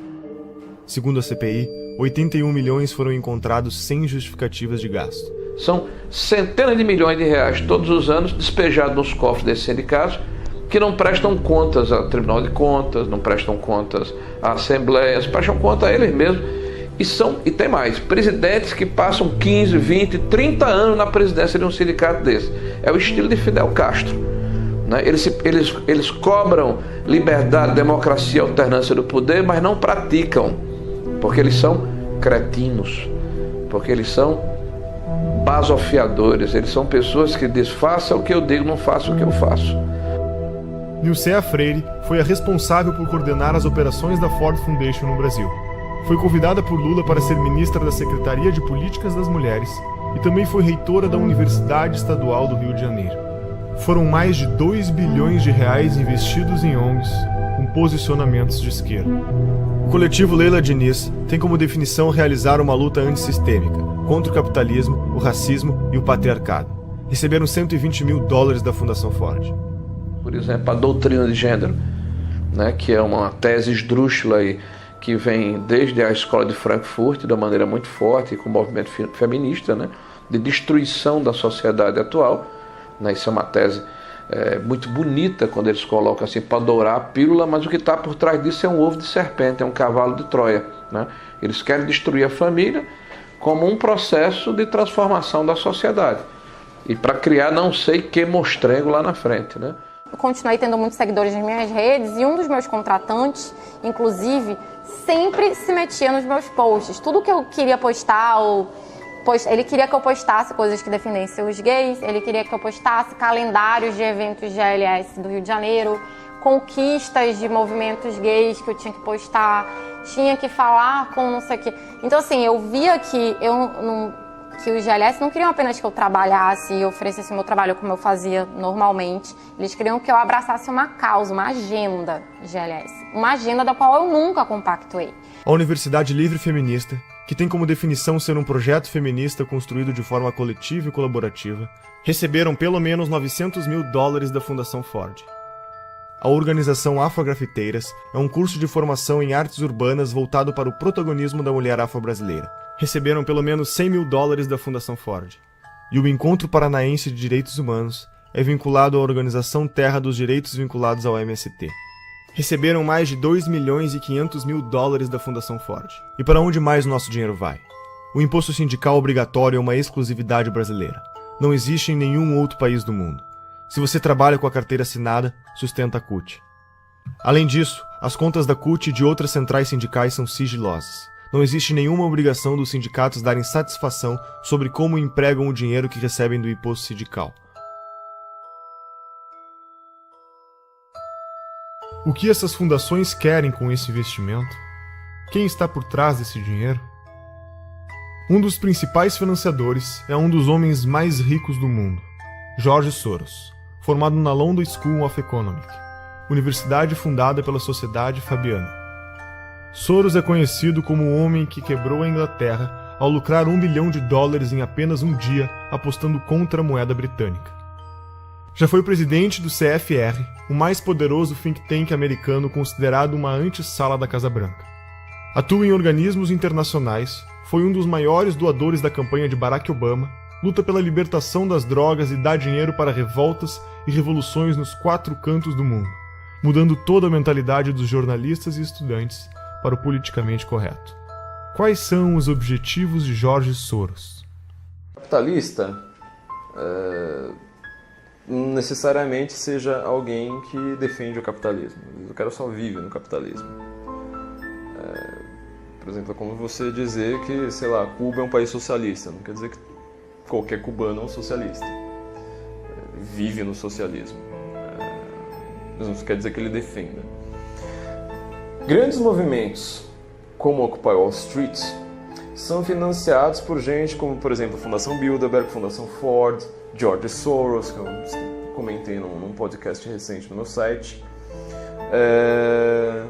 Segundo a CPI, 81 milhões foram encontrados sem justificativas de gasto. São centenas de milhões de reais todos os anos despejados nos cofres desses sindicatos que não prestam contas ao Tribunal de Contas, não prestam contas à Assembleia, prestam conta a eles mesmos. E tem mais, presidentes que passam 15, 20, 30 anos na presidência de um sindicato desse. É o estilo de Fidel Castro. Né? Eles cobram liberdade, democracia, alternância do poder, mas não praticam, porque eles são cretinos, porque eles são basofiadores, eles são pessoas que dizem, faça o que eu digo, não faça o que eu faço. Nilcea Freire foi a responsável por coordenar as operações da Ford Foundation no Brasil. Foi convidada por Lula para ser ministra da Secretaria de Políticas das Mulheres e também foi reitora da Universidade Estadual do Rio de Janeiro. Foram mais de 2 bilhões de reais investidos em ONGs com posicionamentos de esquerda. O coletivo Leila Diniz tem como definição realizar uma luta antissistêmica contra o capitalismo, o racismo e o patriarcado. Receberam $120 mil da Fundação Ford. Por exemplo, a doutrina de gênero, né, que é uma tese esdrúxula aí, que vem desde a escola de Frankfurt, de uma maneira muito forte, com o movimento feminista, né, de destruição da sociedade atual. Né, isso é uma tese muito bonita, quando eles colocam assim, para dourar a pílula, mas o que está por trás disso é um ovo de serpente, é um cavalo de Troia. Né? Eles querem destruir a família como um processo de transformação da sociedade. E para criar não sei que mostrengo lá na frente. Né? Eu continuei tendo muitos seguidores nas minhas redes e um dos meus contratantes, inclusive, sempre se metia nos meus posts. Tudo que eu queria postar, ele queria que eu postasse coisas que defendessem os gays, ele queria que eu postasse calendários de eventos GLS do Rio de Janeiro, conquistas de movimentos gays que eu tinha que postar, tinha que falar com não sei o quê. Então, assim, eu via que que os GLS não queriam apenas que eu trabalhasse e oferecesse o meu trabalho como eu fazia normalmente. Eles queriam que eu abraçasse uma causa, uma agenda GLS. Uma agenda da qual eu nunca compactuei. A Universidade Livre Feminista, que tem como definição ser um projeto feminista construído de forma coletiva e colaborativa, receberam pelo menos $900 mil da Fundação Ford. A organização Afrografiteiras é um curso de formação em artes urbanas voltado para o protagonismo da mulher afro-brasileira. Receberam pelo menos $100 mil da Fundação Ford. E o Encontro Paranaense de Direitos Humanos é vinculado à organização Terra dos Direitos vinculados ao MST. Receberam mais de $2.500.000 da Fundação Ford. E para onde mais nosso dinheiro vai? O imposto sindical obrigatório é uma exclusividade brasileira. Não existe em nenhum outro país do mundo. Se você trabalha com a carteira assinada, sustenta a CUT. Além disso, as contas da CUT e de outras centrais sindicais são sigilosas. Não existe nenhuma obrigação dos sindicatos darem satisfação sobre como empregam o dinheiro que recebem do imposto sindical. O que essas fundações querem com esse investimento? Quem está por trás desse dinheiro? Um dos principais financiadores é um dos homens mais ricos do mundo, George Soros, formado na London School of Economics, universidade fundada pela Sociedade Fabiana. Soros é conhecido como o homem que quebrou a Inglaterra ao lucrar $1 bilhão em apenas um dia apostando contra a moeda britânica. Já foi presidente do CFR, o mais poderoso think tank americano considerado uma antessala da Casa Branca. Atua em organismos internacionais, foi um dos maiores doadores da campanha de Barack Obama, luta pela libertação das drogas e dá dinheiro para revoltas e revoluções nos 4 cantos do mundo, mudando toda a mentalidade dos jornalistas e estudantes para o politicamente correto. Quais são os objetivos de George Soros? Capitalista não necessariamente seja alguém que defende o capitalismo. O cara só vive no capitalismo. Por exemplo, é como você dizer que, sei lá, Cuba é um país socialista. Não quer dizer que qualquer cubano é um socialista. Vive no socialismo. Mas não quer dizer que ele defenda. Grandes movimentos, como Occupy Wall Street, são financiados por gente como, por exemplo, a Fundação Bilderberg, Fundação Ford, George Soros, que eu comentei num podcast recente no meu site,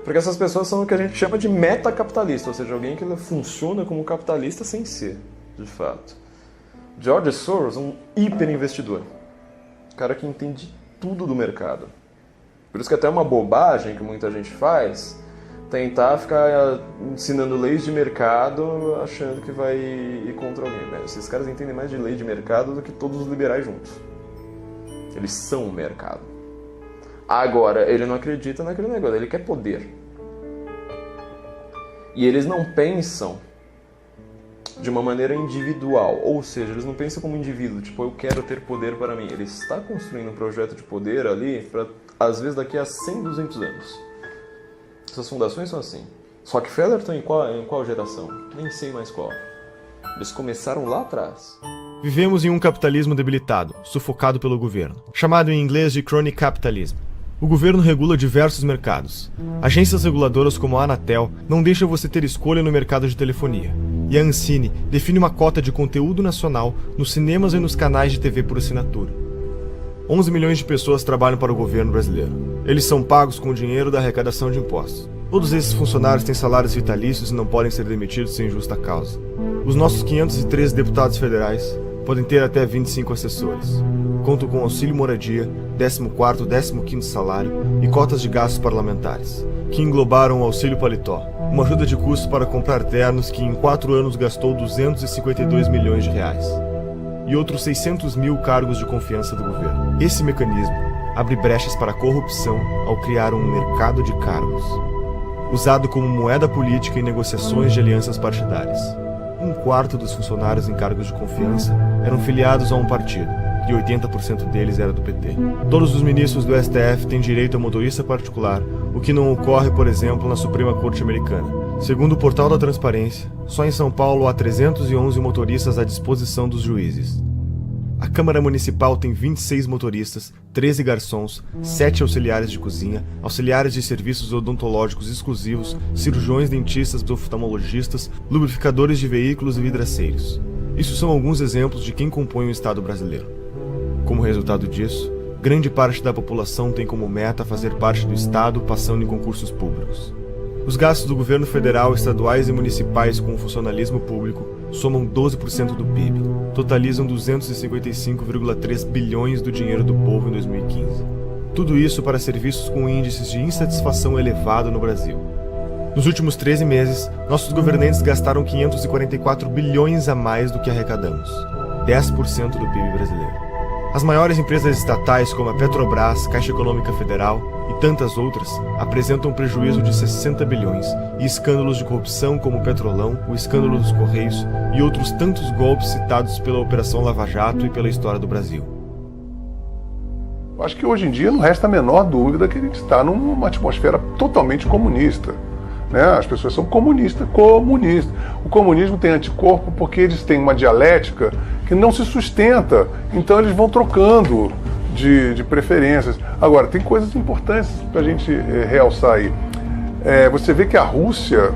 Porque essas pessoas são o que a gente chama de metacapitalista, ou seja, alguém que funciona como capitalista sem ser, de fato. George Soros é um hiperinvestidor, um cara que entende tudo do mercado. Por isso que até é uma bobagem que muita gente faz, tentar ficar ensinando leis de mercado achando que vai ir contra alguém. Esses caras entendem mais de lei de mercado do que todos os liberais juntos. Eles são o mercado. Agora, ele não acredita naquele negócio, ele quer poder. E eles não pensam de uma maneira individual, ou seja, eles não pensam como indivíduo, tipo, eu quero ter poder para mim. Ele está construindo um projeto de poder ali para, às vezes, daqui a 100, 200 anos. Essas fundações são assim. Rockefeller estão em qual geração? Nem sei mais qual. Eles começaram lá atrás. Vivemos em um capitalismo debilitado, sufocado pelo governo, chamado em inglês de crony capitalism. O governo regula diversos mercados. Agências reguladoras como a Anatel não deixam você ter escolha no mercado de telefonia. E a Ancine define uma cota de conteúdo nacional nos cinemas e nos canais de TV por assinatura. 11 milhões de pessoas trabalham para o governo brasileiro. Eles são pagos com o dinheiro da arrecadação de impostos. Todos esses funcionários têm salários vitalícios e não podem ser demitidos sem justa causa. Os nossos 513 deputados federais podem ter até 25 assessores. Contam com auxílio moradia, 14º, 15º salário e cotas de gastos parlamentares, que englobaram o auxílio paletó, uma ajuda de custo para comprar ternos que em 4 anos gastou 252 milhões de reais, e outros 600 mil cargos de confiança do governo. Esse mecanismo abre brechas para a corrupção ao criar um mercado de cargos, usado como moeda política em negociações de alianças partidárias. 1/4 dos funcionários em cargos de confiança eram filiados a um partido, e 80% deles era do PT. Todos os ministros do STF têm direito a motorista particular, o que não ocorre, por exemplo, na Suprema Corte Americana. Segundo o Portal da Transparência, só em São Paulo há 311 motoristas à disposição dos juízes. A Câmara Municipal tem 26 motoristas, 13 garçons, 7 auxiliares de cozinha, auxiliares de serviços odontológicos exclusivos, cirurgiões, dentistas, oftalmologistas, lubrificadores de veículos e vidraceiros. Isso são alguns exemplos de quem compõe o Estado brasileiro. Como resultado disso, grande parte da população tem como meta fazer parte do Estado passando em concursos públicos. Os gastos do governo federal, estaduais e municipais com o funcionalismo público somam 12% do PIB, totalizam 255,3 bilhões do dinheiro do povo em 2015. Tudo isso para serviços com índices de insatisfação elevado no Brasil. Nos últimos 13 meses, nossos governantes gastaram 544 bilhões a mais do que arrecadamos, 10% do PIB brasileiro. As maiores empresas estatais como a Petrobras, Caixa Econômica Federal e tantas outras apresentam prejuízo de 60 bilhões e escândalos de corrupção como o Petrolão, o escândalo dos Correios e outros tantos golpes citados pela Operação Lava Jato e pela história do Brasil. Acho que hoje em dia não resta a menor dúvida que a gente está numa atmosfera totalmente comunista. As pessoas são comunistas. O comunismo tem anticorpo porque eles têm uma dialética que não se sustenta, então eles vão trocando de preferências. Agora, tem coisas importantes para a gente realçar aí. Você vê que a Rússia,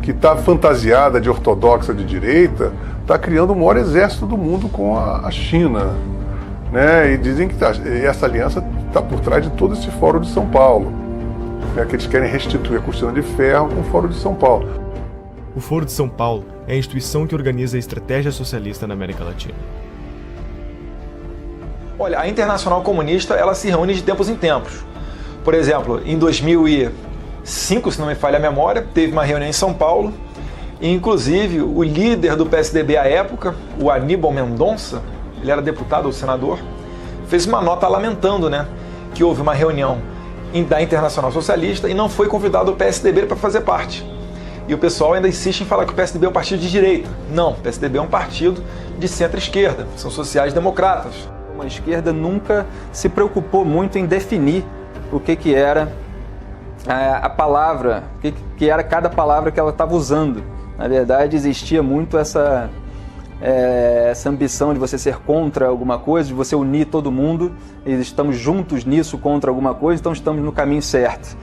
que está fantasiada de ortodoxa de direita, está criando o maior exército do mundo com a China. E dizem que essa aliança está por trás de todo esse Fórum de São Paulo. Que eles querem restituir a cortina de ferro com o Fórum de São Paulo. O Foro de São Paulo é a instituição que organiza a estratégia socialista na América Latina. Olha, a Internacional Comunista ela se reúne de tempos em tempos. Por exemplo, em 2005, se não me falha a memória, teve uma reunião em São Paulo e, inclusive, o líder do PSDB à época, o Aníbal Mendonça, ele era deputado ou senador, fez uma nota lamentando, que houve uma reunião da Internacional Socialista e não foi convidado o PSDB para fazer parte. E o pessoal ainda insiste em falar que o PSDB é um partido de direita. Não, o PSDB é um partido de centro-esquerda, são sociais-democratas. A esquerda nunca se preocupou muito em definir o que era a palavra, o que era cada palavra que ela estava usando. Na verdade, existia muito essa ambição de você ser contra alguma coisa, de você unir todo mundo, e estamos juntos nisso contra alguma coisa, então estamos no caminho certo.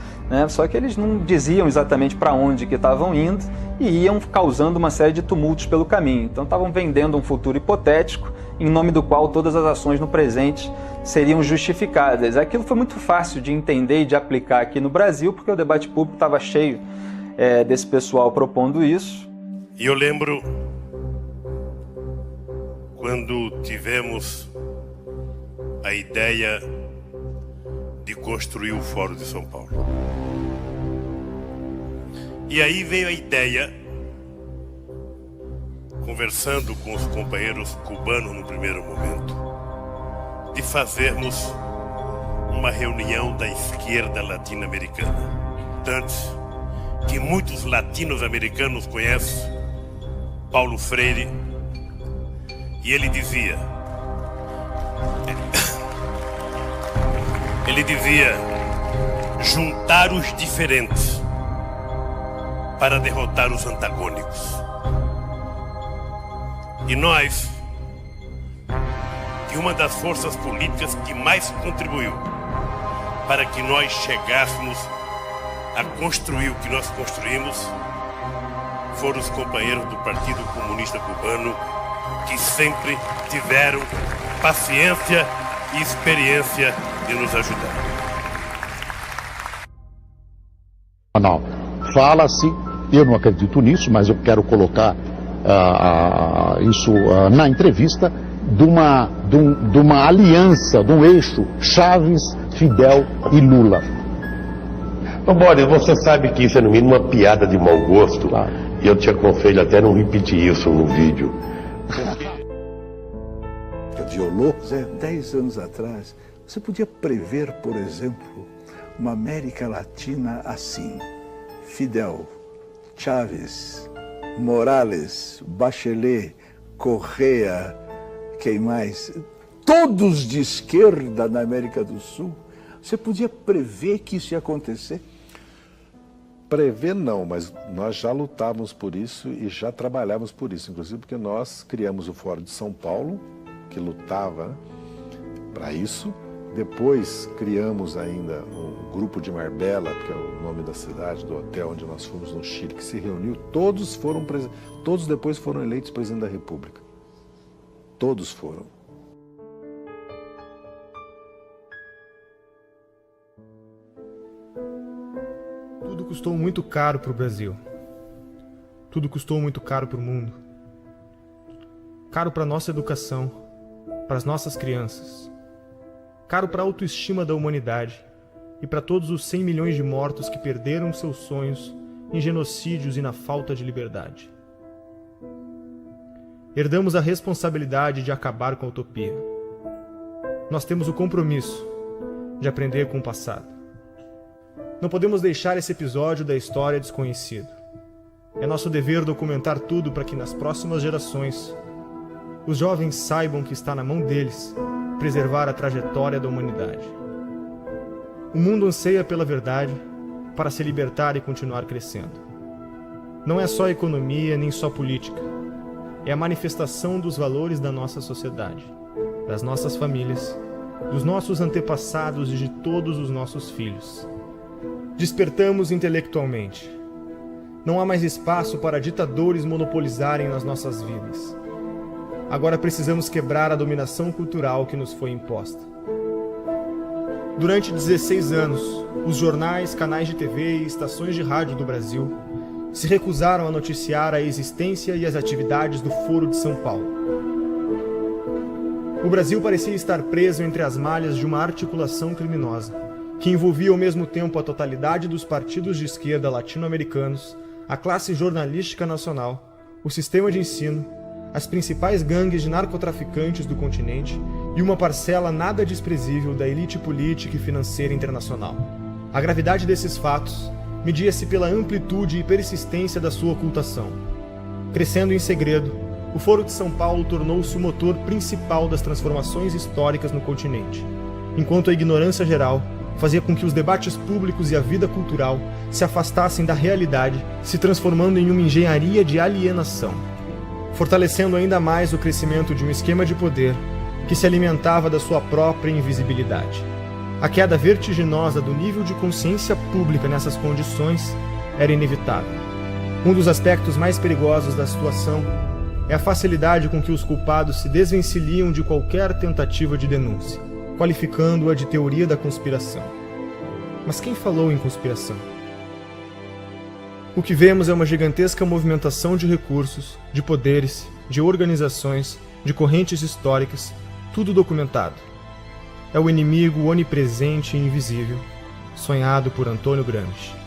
Só que eles não diziam exatamente para onde que estavam indo e iam causando uma série de tumultos pelo caminho. Então estavam vendendo um futuro hipotético em nome do qual todas as ações no presente seriam justificadas. Aquilo foi muito fácil de entender e de aplicar aqui no Brasil, porque o debate público estava cheio desse pessoal propondo isso. E eu lembro quando tivemos a ideia de construir o Fórum de São Paulo. E aí veio a ideia, conversando com os companheiros cubanos no primeiro momento, de fazermos uma reunião da esquerda latino-americana. Tanto que muitos latino-americanos conhecem Paulo Freire, e ele dizia, juntar os diferentes para derrotar os antagônicos. E nós, que uma das forças políticas que mais contribuiu para que nós chegássemos a construir o que nós construímos, foram os companheiros do Partido Comunista Cubano, que sempre tiveram paciência e experiência de nos ajudar. Não, fala-se, eu não acredito nisso, mas eu quero colocar isso na entrevista, de uma aliança, de um eixo Chaves, Fidel e Lula. Ô Boris, você sabe que isso é no mínimo uma piada de mau gosto, claro. E eu te aconselho até não repetir isso no vídeo. Violou, 10 anos atrás, você podia prever, por exemplo, uma América Latina assim: Fidel, Chávez, Morales, Bachelet, Correa, quem mais? Todos de esquerda na América do Sul. Você podia prever que isso ia acontecer? Prever não, mas nós já lutávamos por isso e já trabalhávamos por isso, inclusive porque nós criamos o Fórum de São Paulo, que lutava para isso. Depois criamos ainda o Grupo de Marbella, que é o nome da cidade, do hotel onde nós fomos no Chile, que se reuniu. Todos depois foram eleitos presidente da República. Todos foram. Tudo custou muito caro para o Brasil. Tudo custou muito caro para o mundo. Caro para a nossa educação, para as nossas crianças. Caro para a autoestima da humanidade e para todos os 100 milhões de mortos que perderam seus sonhos em genocídios e na falta de liberdade. Herdamos a responsabilidade de acabar com a utopia. Nós temos o compromisso de aprender com o passado. Não podemos deixar esse episódio da história desconhecido. É nosso dever documentar tudo para que nas próximas gerações os jovens saibam que está na mão deles preservar a trajetória da humanidade. O mundo anseia pela verdade para se libertar e continuar crescendo. Não é só economia nem só política. É a manifestação dos valores da nossa sociedade, das nossas famílias, dos nossos antepassados e de todos os nossos filhos. Despertamos intelectualmente. Não há mais espaço para ditadores monopolizarem nas nossas vidas. Agora precisamos quebrar a dominação cultural que nos foi imposta. Durante 16 anos, os jornais, canais de TV e estações de rádio do Brasil se recusaram a noticiar a existência e as atividades do Foro de São Paulo. O Brasil parecia estar preso entre as malhas de uma articulação criminosa, que envolvia ao mesmo tempo a totalidade dos partidos de esquerda latino-americanos, a classe jornalística nacional, o sistema de ensino, as principais gangues de narcotraficantes do continente e uma parcela nada desprezível da elite política e financeira internacional. A gravidade desses fatos media-se pela amplitude e persistência da sua ocultação. Crescendo em segredo, o Foro de São Paulo tornou-se o motor principal das transformações históricas no continente, enquanto a ignorância geral fazia com que os debates públicos e a vida cultural se afastassem da realidade, se transformando em uma engenharia de alienação, fortalecendo ainda mais o crescimento de um esquema de poder que se alimentava da sua própria invisibilidade. A queda vertiginosa do nível de consciência pública nessas condições era inevitável. Um dos aspectos mais perigosos da situação é a facilidade com que os culpados se desvencilham de qualquer tentativa de denúncia, qualificando-a de teoria da conspiração. Mas quem falou em conspiração? O que vemos é uma gigantesca movimentação de recursos, de poderes, de organizações, de correntes históricas, tudo documentado. É o inimigo onipresente e invisível, sonhado por Antônio Gramsci.